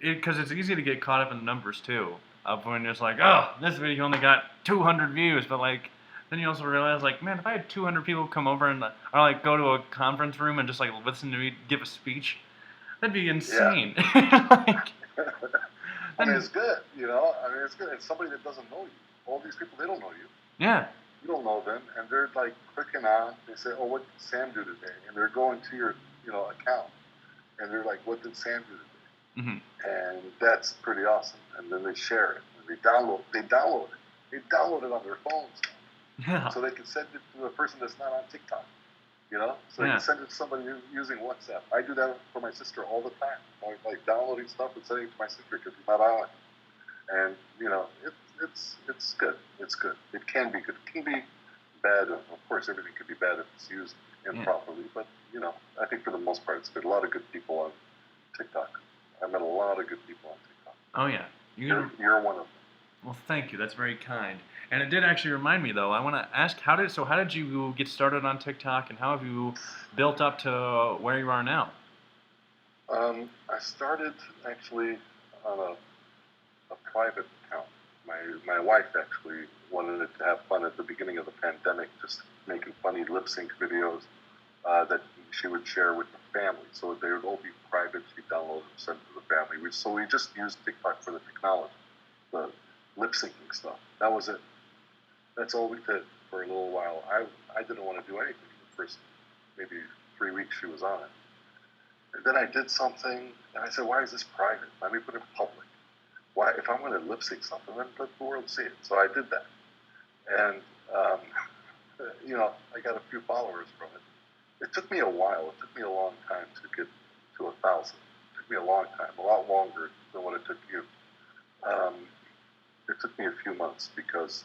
S1: because it's easy to get caught up in the numbers too. Of when it's like, oh, this video only got 200 views, but like, then you also realize like, man, if I had 200 people come over and or like go to a conference room and just like listen to me give a speech, that'd be insane.
S2: Yeah. I mean, it's good, I mean, it's good. It's somebody that doesn't know you. All these people, they don't know you.
S1: Yeah.
S2: You don't know them, and they're like clicking on. They say, "Oh, what did Sam do today?" And they're going to your, account, and they're like, "What did Sam do today?"
S1: Mm-hmm.
S2: And that's pretty awesome. And then they share it, and they download it on their phones.
S1: Yeah.
S2: So they can send it to a person that's not on TikTok. So you can send it to somebody using WhatsApp. I do that for my sister all the time. I'm like downloading stuff and sending it to my sister because she's not on it. And it's good. It's good. It can be good. It can be bad. Of course, everything can be bad if it's used improperly. But I think for the most part, it's good. A lot of good people on TikTok. I met a lot of good people on TikTok.
S1: Oh yeah,
S2: you're one of them.
S1: Well, thank you. That's very kind. And it did actually remind me, though. I want to ask, how did you get started on TikTok, and how have you built up to where you are now?
S2: I started actually on a private account. My wife actually wanted to have fun at the beginning of the pandemic, just making funny lip sync videos that she would share with the family. So they would all be private. She'd download and send to the family. So we just used TikTok for the technology, the lip syncing stuff. That was it. That's all we did for a little while. I didn't want to do anything the first maybe 3 weeks she was on it. And then I did something, and I said, why is this private? Let me put it public. Why? If I'm going to lip sync something, then let the world see it. So I did that, and I got a few followers from it. It took me a while. It took me a long time to get to 1,000. It took me a long time, a lot longer than what it took you. It took me a few months because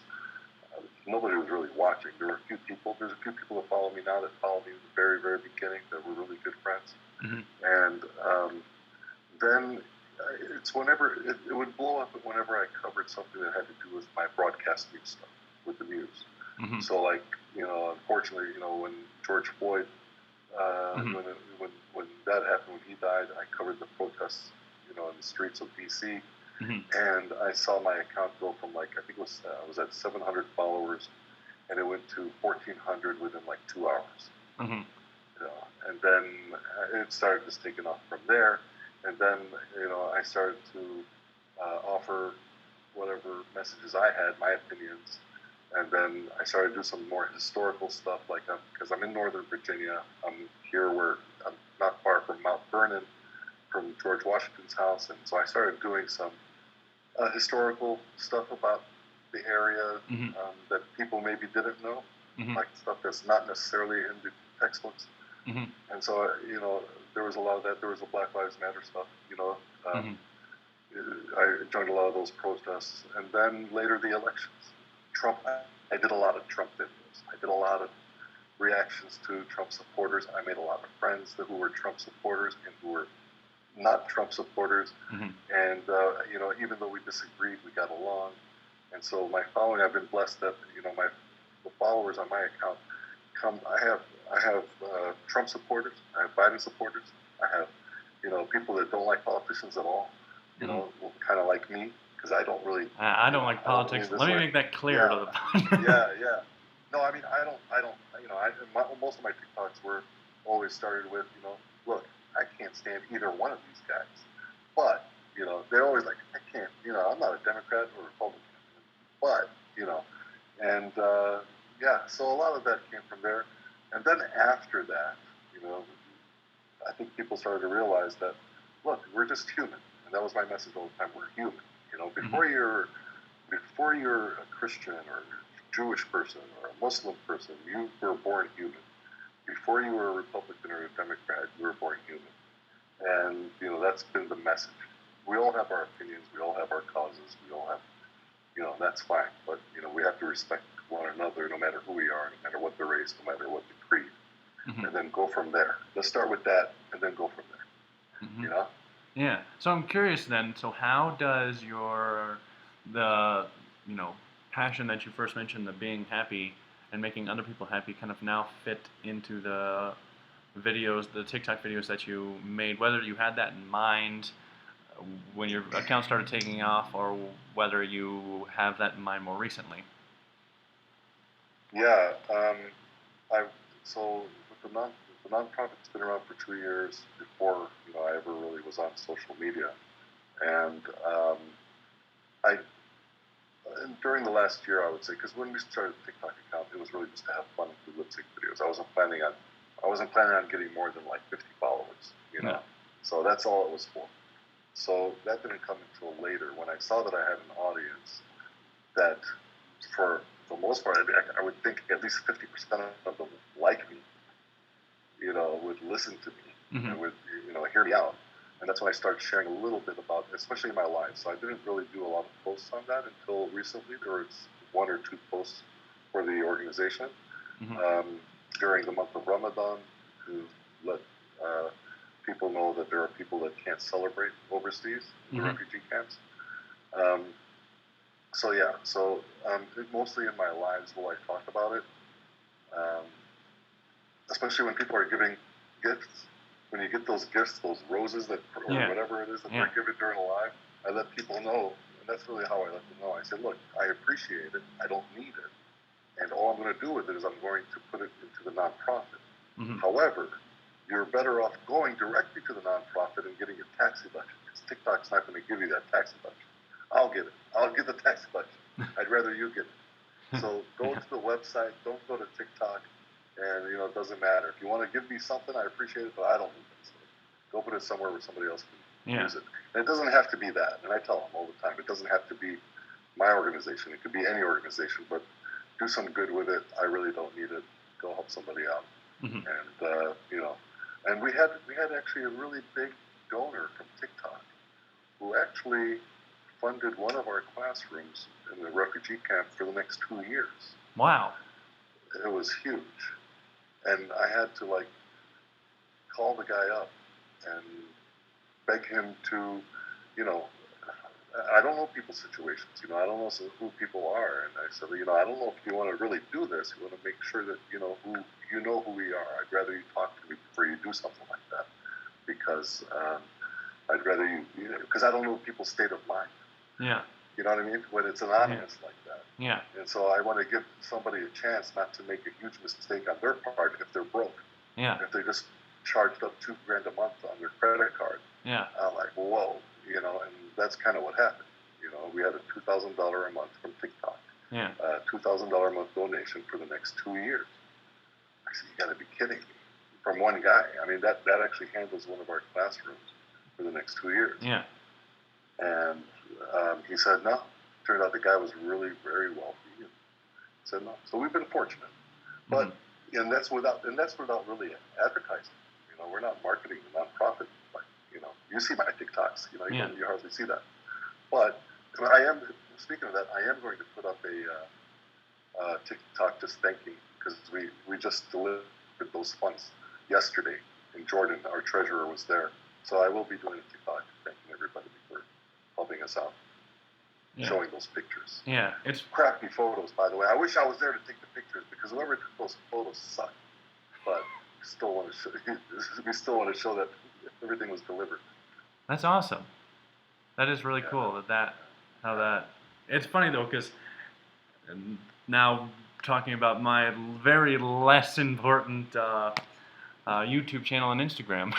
S2: nobody was really watching. There were a few people. There's a few people that follow me now that followed me in the very, very beginning that were really good friends.
S1: Mm-hmm.
S2: And then it's whenever it would blow up whenever I covered something that had to do with my broadcast news stuff with the news.
S1: Mm-hmm.
S2: So, like, unfortunately, when George Floyd,
S1: mm-hmm.
S2: when that happened, when he died, I covered the protests, in the streets of D.C.
S1: Mm-hmm.
S2: And I saw my account go from I think I was at 700 followers, and it went to 1,400 within 2 hours.
S1: Mm-hmm.
S2: And then it started just taking off from there. And then I started to offer whatever messages I had, my opinions. And then I started to do some more historical stuff, because I'm in Northern Virginia. I'm here where I'm not far from Mount Vernon, from George Washington's house, and so I started doing some historical stuff about the area
S1: mm-hmm.
S2: that people maybe didn't know,
S1: mm-hmm.
S2: like stuff that's not necessarily in the textbooks.
S1: Mm-hmm.
S2: And so, there was a lot of that. There was the Black Lives Matter stuff,
S1: mm-hmm.
S2: I joined a lot of those protests. And then later the elections. Trump, I did a lot of Trump videos. I did a lot of reactions to Trump supporters. I made a lot of friends who were Trump supporters and who were not Trump supporters.
S1: Mm-hmm.
S2: And, even though we disagreed, we got along. And so my following, I've been blessed that, the followers on my account I have Trump supporters, I have Biden supporters, I have, people that don't like politicians at all,
S1: mm-hmm.
S2: kind of like me, because I don't really.
S1: I don't like politics. Let me make that clear to the
S2: Yeah. No, I mean, I don't, most of my TikToks were always started with, look, I can't stand either one of these guys. But, they're always like, I can't, I'm not a Democrat or Republican. But, and, so a lot of that came from there. And then after that, I think people started to realize that, look, we're just human. And that was my message all the time. We're human. Before
S1: mm-hmm.
S2: you're a Christian or a Jewish person or a Muslim person, you were born human. Before you were a Republican or a Democrat, you were born human. And, that's been the message. We all have our opinions. We all have our causes. We all have, that's fine. But, we have to respect one another no matter who we are, no matter what the race, no matter what the creed.
S1: Mm-hmm.
S2: And then go from there. Let's start with that and then go from there.
S1: Mm-hmm. Yeah. So I'm curious then, so how does the passion that you first mentioned, the being happy and making other people happy, kind of now fit into the videos, the TikTok videos that you made, whether you had that in mind when your account started taking off or whether you have that in mind more recently?
S2: Yeah. So with the nonprofit's been around for 2 years before, I ever really was on social media. And during the last year, I would say, because when we started the TikTok account, it was really just to have fun and do lip sync videos. I wasn't planning on getting more than 50 followers,
S1: Yeah.
S2: So that's all it was for. So that didn't come until later when I saw that I had an audience that, for the most part, I would think at least 50% of them like me, would listen to me
S1: mm-hmm.
S2: and would, hear me out. And that's when I started sharing a little bit about, especially in my life. So I didn't really do a lot of posts on that until recently. There was 1 or 2 posts for the organization
S1: mm-hmm.
S2: During the month of Ramadan to let people know that there are people that can't celebrate overseas in the
S1: mm-hmm.
S2: refugee camps. Mostly in my lives will I talk about it, especially when people are giving gifts. When you get those gifts, those roses or whatever it is that they're giving during a live, I let people know, and that's really how I let them know. I say, look, I appreciate it, I don't need it, and all I'm going to do with it is I'm going to put it into the nonprofit.
S1: Mm-hmm.
S2: However, you're better off going directly to the nonprofit and getting a tax deduction, because TikTok's not going to give you that tax deduction. I'll get it. I'll get the tax deduction. I'd rather you get it. So go to the website. Don't go to TikTok. And, it doesn't matter. If you want to give me something, I appreciate it, but I don't need it. So go put it somewhere where somebody else use it. And it doesn't have to be that. And I tell them all the time, it doesn't have to be my organization. It could be any organization, but do some good with it. I really don't need it. Go help somebody out.
S1: Mm-hmm.
S2: And you know, and we had actually a really big donor from TikTok who actually funded one of our classrooms in the refugee camp for the next 2 years.
S1: Wow.
S2: It was huge. And I had to like call the guy up and beg him to, you know, I don't know people's situations, you know, I don't know who people are. And I said, you know, I don't know if you want to really do this. You want to make sure that, you know who we are. I'd rather you talk to me before you do something like that. Because I'd rather you know, because I don't know people's state of mind.
S1: Yeah.
S2: You know what I mean? When it's anonymous like that.
S1: Yeah.
S2: And so I want to give somebody a chance not to make a huge mistake on their part if they're broke.
S1: Yeah.
S2: If they just charged up $2,000 a month on their credit card.
S1: Yeah.
S2: I'm like, whoa, you know, and that's kind of what happened. You know, we had a $2,000 a month from TikTok.
S1: Yeah.
S2: $2,000 a month donation for the next 2 years. I said, you got to be kidding me. From one guy. I mean, that actually handles one of our classrooms for the next 2 years.
S1: Yeah.
S2: And he said no. Turned out the guy was really very wealthy. He said no. So we've been fortunate, but and that's without really advertising. You know, we're not marketing the nonprofit. Like, you know, you see my TikToks. You know, you hardly see that. But I am speaking of that. I am going to put up a TikTok just thanking because we just delivered those funds yesterday in Jordan. Our treasurer was there, so I will be doing a TikTok thanking everybody for helping us out. Yeah. Showing those pictures.
S1: Yeah, it's
S2: crappy photos, by the way. I wish I was there to take the pictures because whoever took those photos sucked. But we still want to show that everything was delivered.
S1: That's awesome. That is really cool. It's funny though because now talking about my very less important YouTube channel and Instagram,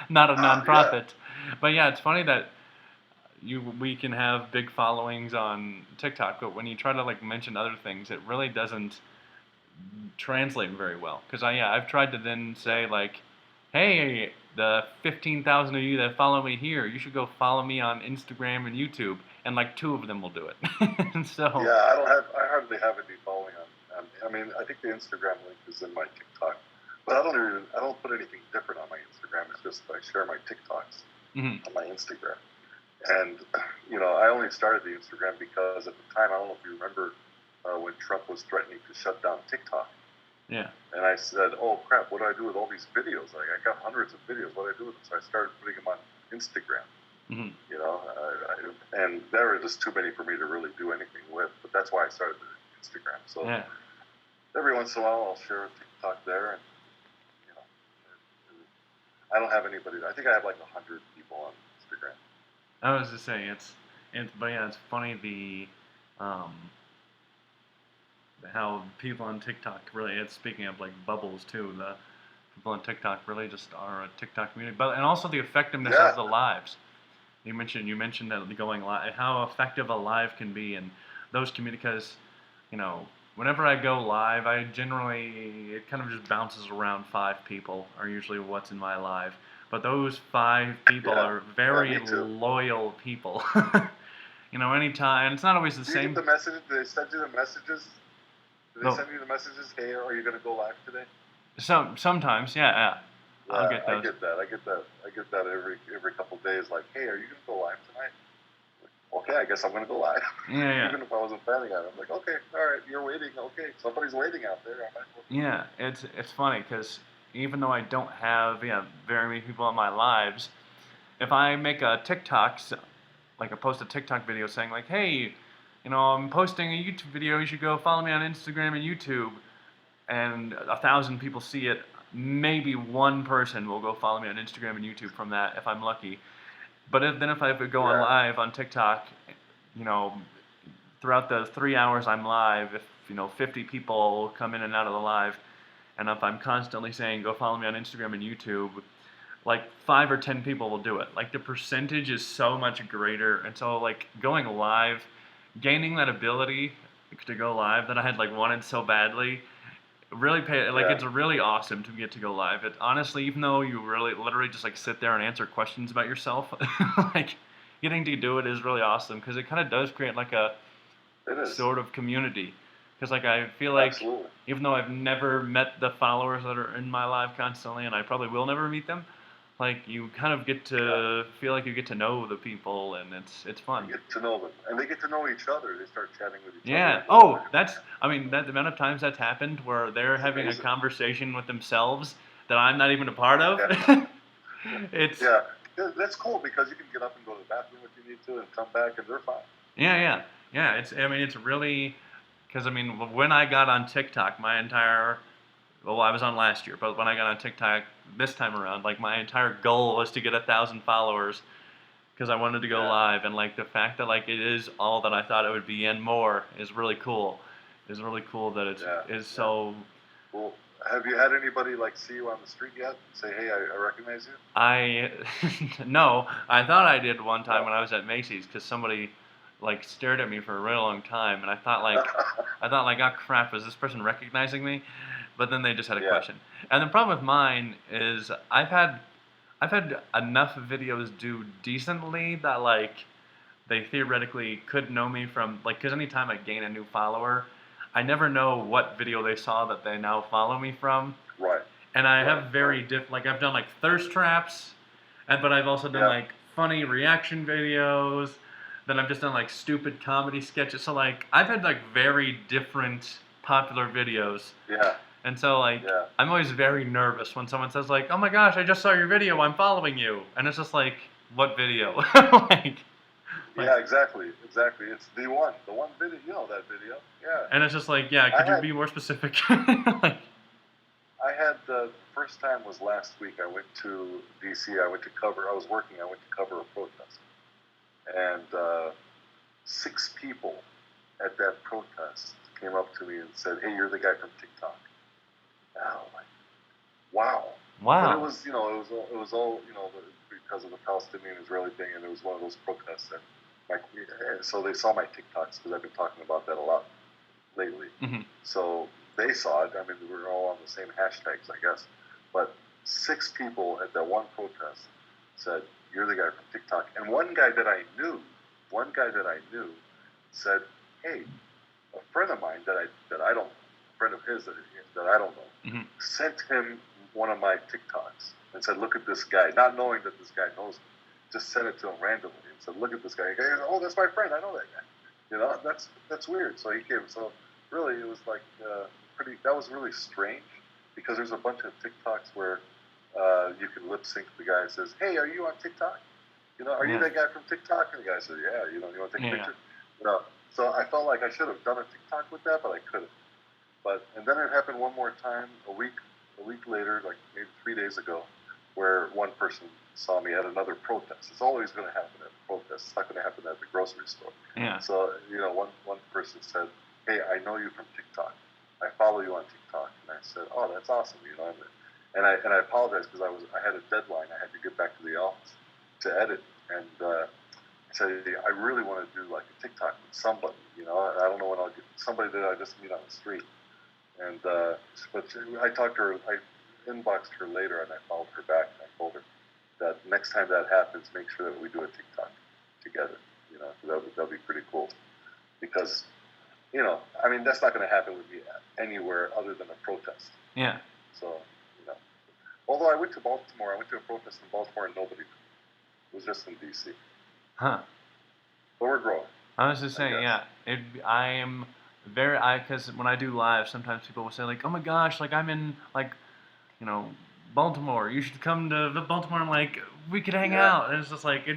S1: not a nonprofit, but yeah, it's funny that. We can have big followings on TikTok, but when you try to like mention other things, it really doesn't translate very well. Because I've tried to then say like, hey, the 15,000 of you that follow me here, you should go follow me on Instagram and YouTube, and like 2 of them will do it. So
S2: yeah, I hardly have any following on. I mean, I think the Instagram link is in my TikTok, but I don't put anything different on my Instagram. It's just I share my TikToks on my Instagram. And, you know, I only started the Instagram because at the time, I don't know if you remember when Trump was threatening to shut down TikTok.
S1: Yeah. And
S2: I said, oh, crap, what do I do with all these videos? Like, I got hundreds of videos. What do I do with them? So I started putting them on Instagram. You know, and there were just too many for me to really do anything with. But that's why I started the Instagram. So every once in a while, I'll share a TikTok there. And, you know, I don't have anybody. I think I have like 100 people on Instagram.
S1: I was just saying but yeah, it's funny how people on TikTok really. It's speaking of like bubbles too. The people on TikTok really just are a TikTok community, but and also the effectiveness of the lives. You mentioned that going live, how effective a live can be, and those because you know whenever I go live, I generally it kind of just bounces around 5 people are usually what's in my live. But those 5 people are very loyal people. You know, anytime. It's not always the same.
S2: Do you get the message? Do they send you the messages? Do they send you the messages? Hey, are you going to go live today?
S1: Sometimes, yeah. I'll get those.
S2: I get that every couple of days. Like, hey, are you going to go live tonight? Like, okay, I guess I'm going to go live.
S1: Yeah.
S2: Even if I wasn't planning on it, I'm like, okay, all right, you're waiting. Okay, somebody's waiting out there.
S1: Yeah, it's funny because. Even though I don't have very many people on my lives, if I make a TikTok, like I post a TikTok video saying like, hey, you know, I'm posting a YouTube video, you should go follow me on Instagram and YouTube, and 1,000 people see it, maybe 1 person will go follow me on Instagram and YouTube from that if I'm lucky. But if I go on live on TikTok, you know, throughout the 3 hours I'm live, if you know 50 people come in and out of the live. And if I'm constantly saying, go follow me on Instagram and YouTube, like 5 or 10 people will do it. Like the percentage is so much greater. And so like going live, gaining that ability to go live that I had like wanted so badly really pay like
S2: Yeah.
S1: it's really awesome to get to go live. It honestly, even though you really literally just like sit there and answer questions about yourself, like getting to do it is really awesome because it kind of does create like a
S2: It is.
S1: sort of community. Because like I feel like
S2: Absolutely.
S1: even though I've never met the followers that are in my live constantly, and I probably will never meet them, like you kind of get
S2: Yeah.
S1: to feel like you get to know the people, and it's fun.
S2: You get to know them, and they get to know each other. They start chatting with each
S1: Yeah.
S2: other.
S1: Oh, that's. I mean, that the amount of times that's happened where they're
S2: It's
S1: having a
S2: amazing.
S1: conversation with themselves that I'm not even a part of.
S2: Yeah.
S1: It's.
S2: Yeah, that's cool because you can get up and go to the bathroom if you need to, and come back, and they're fine.
S1: Yeah, yeah, yeah. It's. I mean, it's really. Because I mean, when I got on TikTok, my entire. Well, I was on last year, but when I got on TikTok this time around, like my entire goal was to get 1,000 followers because I wanted to go
S2: Yeah.
S1: live, and like the fact that like it is all that I thought it would be and more is really cool. Is really cool that it's
S2: Yeah.
S1: is so.
S2: Well, have you had anybody like see you on the street yet? Say, hey, I recognize you.
S1: I no, I thought I did one time
S2: No.
S1: when I was at Macy's because somebody like stared at me for a really long time, and I thought like, oh crap, is this person recognizing me? But then they just had a
S2: Yeah.
S1: question. And the problem with mine is I've had enough videos do decently that like they theoretically could know me from like because anytime I gain a new follower, I never know what video they saw that they now follow me from.
S2: Right.
S1: And I
S2: Right,
S1: have very
S2: right.
S1: like I've done like thirst traps, but I've also done
S2: Yeah.
S1: like funny reaction videos. Then I've just done like stupid comedy sketches. So like I've had like very different popular videos.
S2: Yeah.
S1: And so like
S2: Yeah.
S1: I'm always very nervous when someone says like, "Oh my gosh, I just saw your video. I'm following you." And it's just like, "What video?" like,
S2: Yeah. Exactly. Exactly. It's the one video. You know that video. Yeah.
S1: and it's just like, "Yeah,
S2: I
S1: could you
S2: had
S1: be more specific?" like,
S2: I had the first time was last week. I went to DC. I went to cover. I was working. I went to cover a protest, and 6 people at that protest came up to me and said, "Hey, you're the guy from TikTok." And I was like, "Wow!" But it
S1: wow.
S2: was, it was all, because of the Palestinian-Israeli thing, and it was one of those protests. And so they saw my TikToks because I've been talking about that a lot lately.
S1: hmm
S2: So they saw it. I mean, we were all on the same hashtags, I guess. But 6 people at that one protest said, "You're the guy from TikTok." And one guy that I knew said, "Hey, a friend of mine that I don't, a friend of his that I don't know,
S1: hmm
S2: sent him one of my TikToks and said, 'Look at this guy,' not knowing that this guy knows me. Just sent it to him randomly and said, 'Look at this guy.' He goes, 'Oh, that's my friend. I know that guy.' That's weird." So he came. So really, it was like pretty. That was really strange because there's a bunch of TikToks where you can lip sync. The guy says, "Hey, are you on TikTok? Are you
S1: Yeah.
S2: that guy from TikTok?" And the guy said, "Yeah. You want to take a
S1: Yeah.
S2: picture?" So I felt like I should have done a TikTok with that, but I couldn't. And then it happened one more time a week later, like maybe 3 days ago, where one person saw me at another protest. It's always going to happen at protests. It's not going to happen at the grocery store.
S1: Yeah.
S2: So one person said, "Hey, I know you from TikTok. I follow you on TikTok." And I said, "Oh, that's awesome." And I apologized because I had a deadline. I had to get back to the office to edit, and I said, "I really want to do like a TikTok with somebody. I don't know when I'll get somebody that I just meet on the street." And but I talked to her. I inboxed her later, and I followed her back, and I told her that next time that happens, make sure that we do a TikTok together. That'd be pretty cool because I mean, that's not going to happen with me anywhere other than a protest.
S1: Yeah.
S2: So although I went to Baltimore, I went to a protest in Baltimore, and nobody. It was just in DC.
S1: Huh.
S2: But we're growing.
S1: I was just saying,
S2: guess.
S1: yeah. I am because when I do live, sometimes people will say like, "Oh my gosh, like I'm in like, you know, Baltimore. You should come to the Baltimore." I'm like, we could hang
S2: Yeah.
S1: out. And it's just like
S2: Yeah.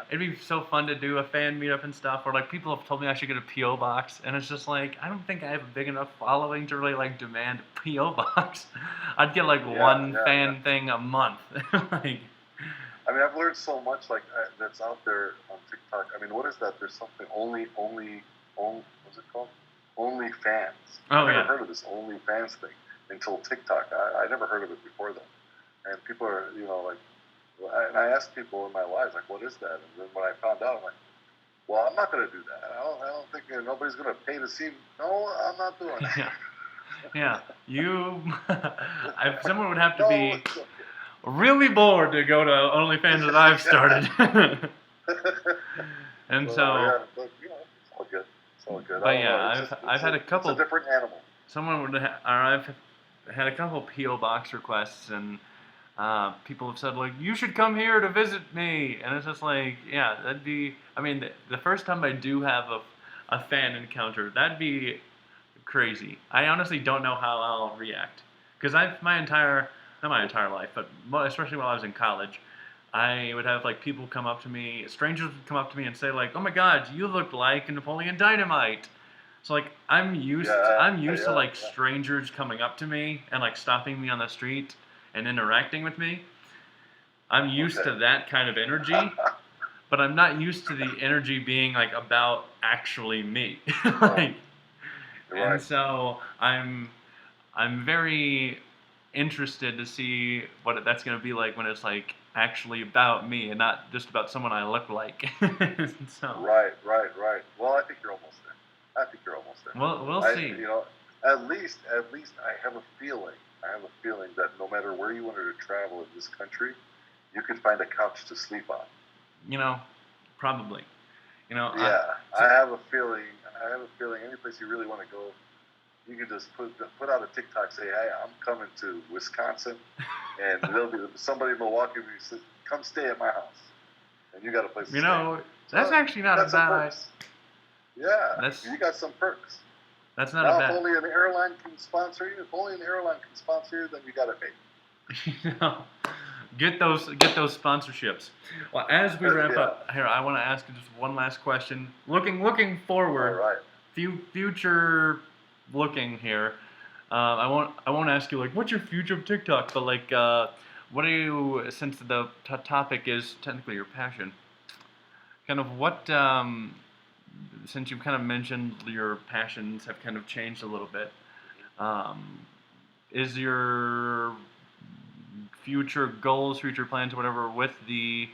S1: it'd be so fun to do a fan meetup and stuff. Or like people have told me I should get a PO box, and it's just like I don't think I have a big enough following to really like demand a PO box. I'd get like one fan thing a month. like,
S2: I mean, I've learned so much that's out there on TikTok. I mean, what is that? There's something what's it called? OnlyFans.
S1: Oh,
S2: I never
S1: yeah.
S2: heard of this OnlyFans thing until TikTok. I never heard of it before then. And people are, and I asked people in my lives, like, what is that? And then when I found out, I'm like, well, I'm not going to do that. I don't think nobody's going to pay to see me. No, I'm not doing it.
S1: yeah. Yeah, someone would have to
S2: No,
S1: be
S2: it's okay.
S1: really bored to go to OnlyFans that I've started. And
S2: So
S1: so,
S2: yeah, but it's all good. It's all good. I
S1: but
S2: don't know. It's
S1: yeah,
S2: just
S1: I've had a
S2: it's a
S1: couple.
S2: different animal.
S1: Or I've had a couple PO box requests, and people have said like, you should come here to visit me, and it's just like, yeah, that'd be. I mean, the first time I do have a fan encounter, that'd be crazy. I honestly don't know how I'll react because I've not my entire life, but especially while I was in college, I would have like people come up to me, strangers would come up to me and say like, "Oh my God, you look like Napoleon Dynamite." So like
S2: Yeah,
S1: I'm used to
S2: yeah,
S1: like strangers coming up to me and like stopping me on the street and interacting with me. I'm
S2: yeah.
S1: used
S2: Okay.
S1: to that kind of energy, but I'm not used to the energy being like about actually me.
S2: Oh,
S1: Like,
S2: you're
S1: and
S2: right.
S1: so I'm very interested to see what that's going to be like when it's like actually about me and not just about someone I look like. So
S2: Right. Well, I think you're almost there. I think you're almost there.
S1: we'll see.
S2: At least, I have a feeling. I have a feeling that no matter where you wanted to travel in this country, you could find a couch to sleep on.
S1: You know, probably. You know,
S2: Yeah,
S1: so,
S2: I have a feeling. I have a feeling. Any place you really want to go, you could just put out a TikTok, say, "Hey, I'm coming to Wisconsin," and there'll be somebody in Milwaukee who says, "Come stay at my house," and you got a place to
S1: you
S2: stay.
S1: know, that's
S2: So
S1: actually
S2: you
S1: not a
S2: got some
S1: bad.
S2: perks. Yeah,
S1: That's
S2: you got some perks.
S1: that's not a
S2: Now, if
S1: bad.
S2: only an airline can sponsor you, if only an airline can sponsor you, then you got it made.
S1: You know, get those sponsorships. Well, as we wrap
S2: Yeah.
S1: up here, I want to ask you just one last question. Looking
S2: All
S1: forward,
S2: right.
S1: future looking here. I won't ask you like what's your future of TikTok, but like what are you, since the topic is technically your passion, kind of what since you've kind of mentioned your passions have kind of changed a little bit. Um, is your future goals, future plans, or whatever with the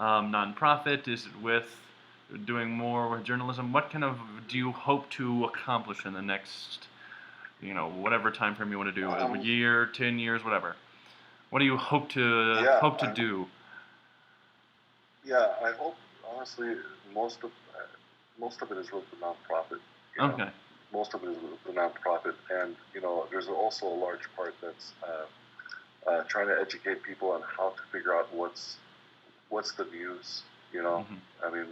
S1: nonprofit? Is it with doing more with journalism? What kind of do you hope to accomplish in the next, whatever time frame you want to do, a
S2: Um,
S1: year, 10 years, whatever? What do you
S2: yeah.
S1: hope to do?
S2: Yeah. I hope honestly most of most of it is with the nonprofit. You know,
S1: Okay.
S2: most of it is with the nonprofit, and there's also a large part that's trying to educate people on how to figure out what's the news.
S1: Hmm.
S2: I mean,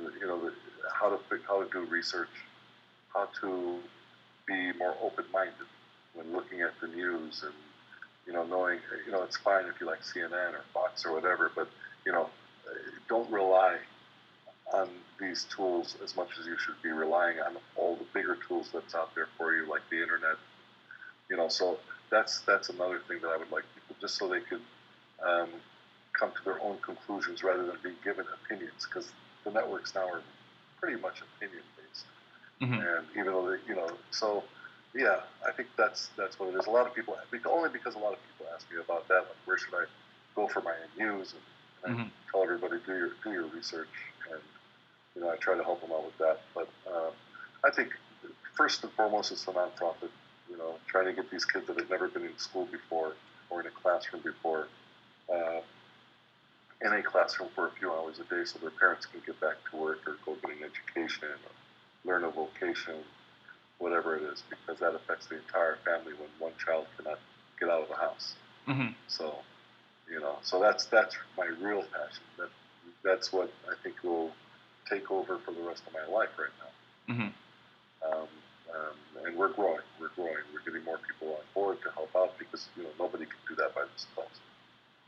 S2: how to do research, how to be more open-minded when looking at the news, and knowing it's fine if you like CNN or Fox or whatever, but don't rely on these tools as much as you should be relying on all the bigger tools that's out there for you, like the internet. So that's another thing that I would like people, just so they could um, come to their own conclusions rather than being given opinions, because the networks now are pretty much opinion based.
S1: Hmm.
S2: And even though so yeah, I think that's what it is. A lot of people, only because a lot of people ask me about that, like where should I go for my news, and I
S1: Hmm.
S2: tell everybody do your research, and I try to help them out with that. But I think first and foremost it's the nonprofit. Trying to get these kids that have never been in school before or in a classroom before, uh, in a classroom for a few hours a day, so their parents can get back to work or go get an education or learn a vocation, whatever it is, because that affects the entire family when one child cannot get out of the house.
S1: Hmm.
S2: So, so that's my real passion. That's what I think will take over for the rest of my life right now.
S1: Hmm.
S2: Um, and we're growing. We're growing. We're getting more people on board to help out, because nobody can do that by themselves.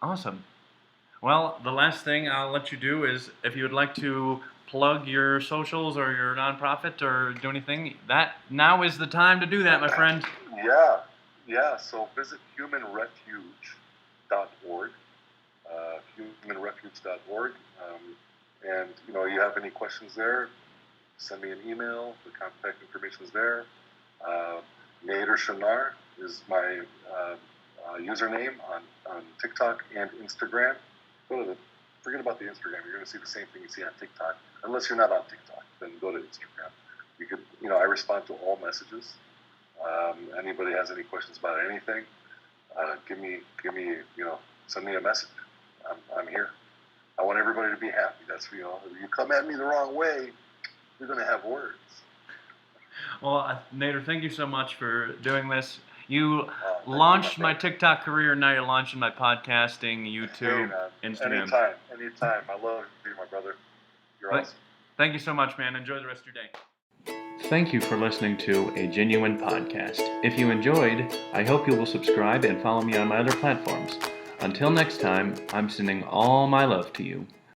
S1: Awesome. Well, the last thing I'll let you do is if you would like to plug your socials or your nonprofit or do anything, that now is the time to do that, my friend.
S2: Yeah. So visit humanrefuge.org. Humanrefuge.org. And you have any questions there, send me an email. The contact information is there. Nader Shanar is my username on TikTok and Instagram. Forget about the Instagram. You're going to see the same thing you see on TikTok. Unless you're not on TikTok, then go to Instagram. You could, I respond to all messages. Anybody has any questions about anything, give me, send me a message. I'm here. I want everybody to be happy. That's, if you come at me the wrong way, you're going to have words.
S1: Well, Nader, thank you so much for doing this. You launched my TikTok career, now you're launching my podcasting, YouTube, Instagram.
S2: Anytime. I love you, my brother. You're awesome.
S1: Thank you so much, man. Enjoy the rest of your day. Thank you for listening to A Genuine Podcast. If you enjoyed, I hope you will subscribe and follow me on my other platforms. Until next time, I'm sending all my love to you.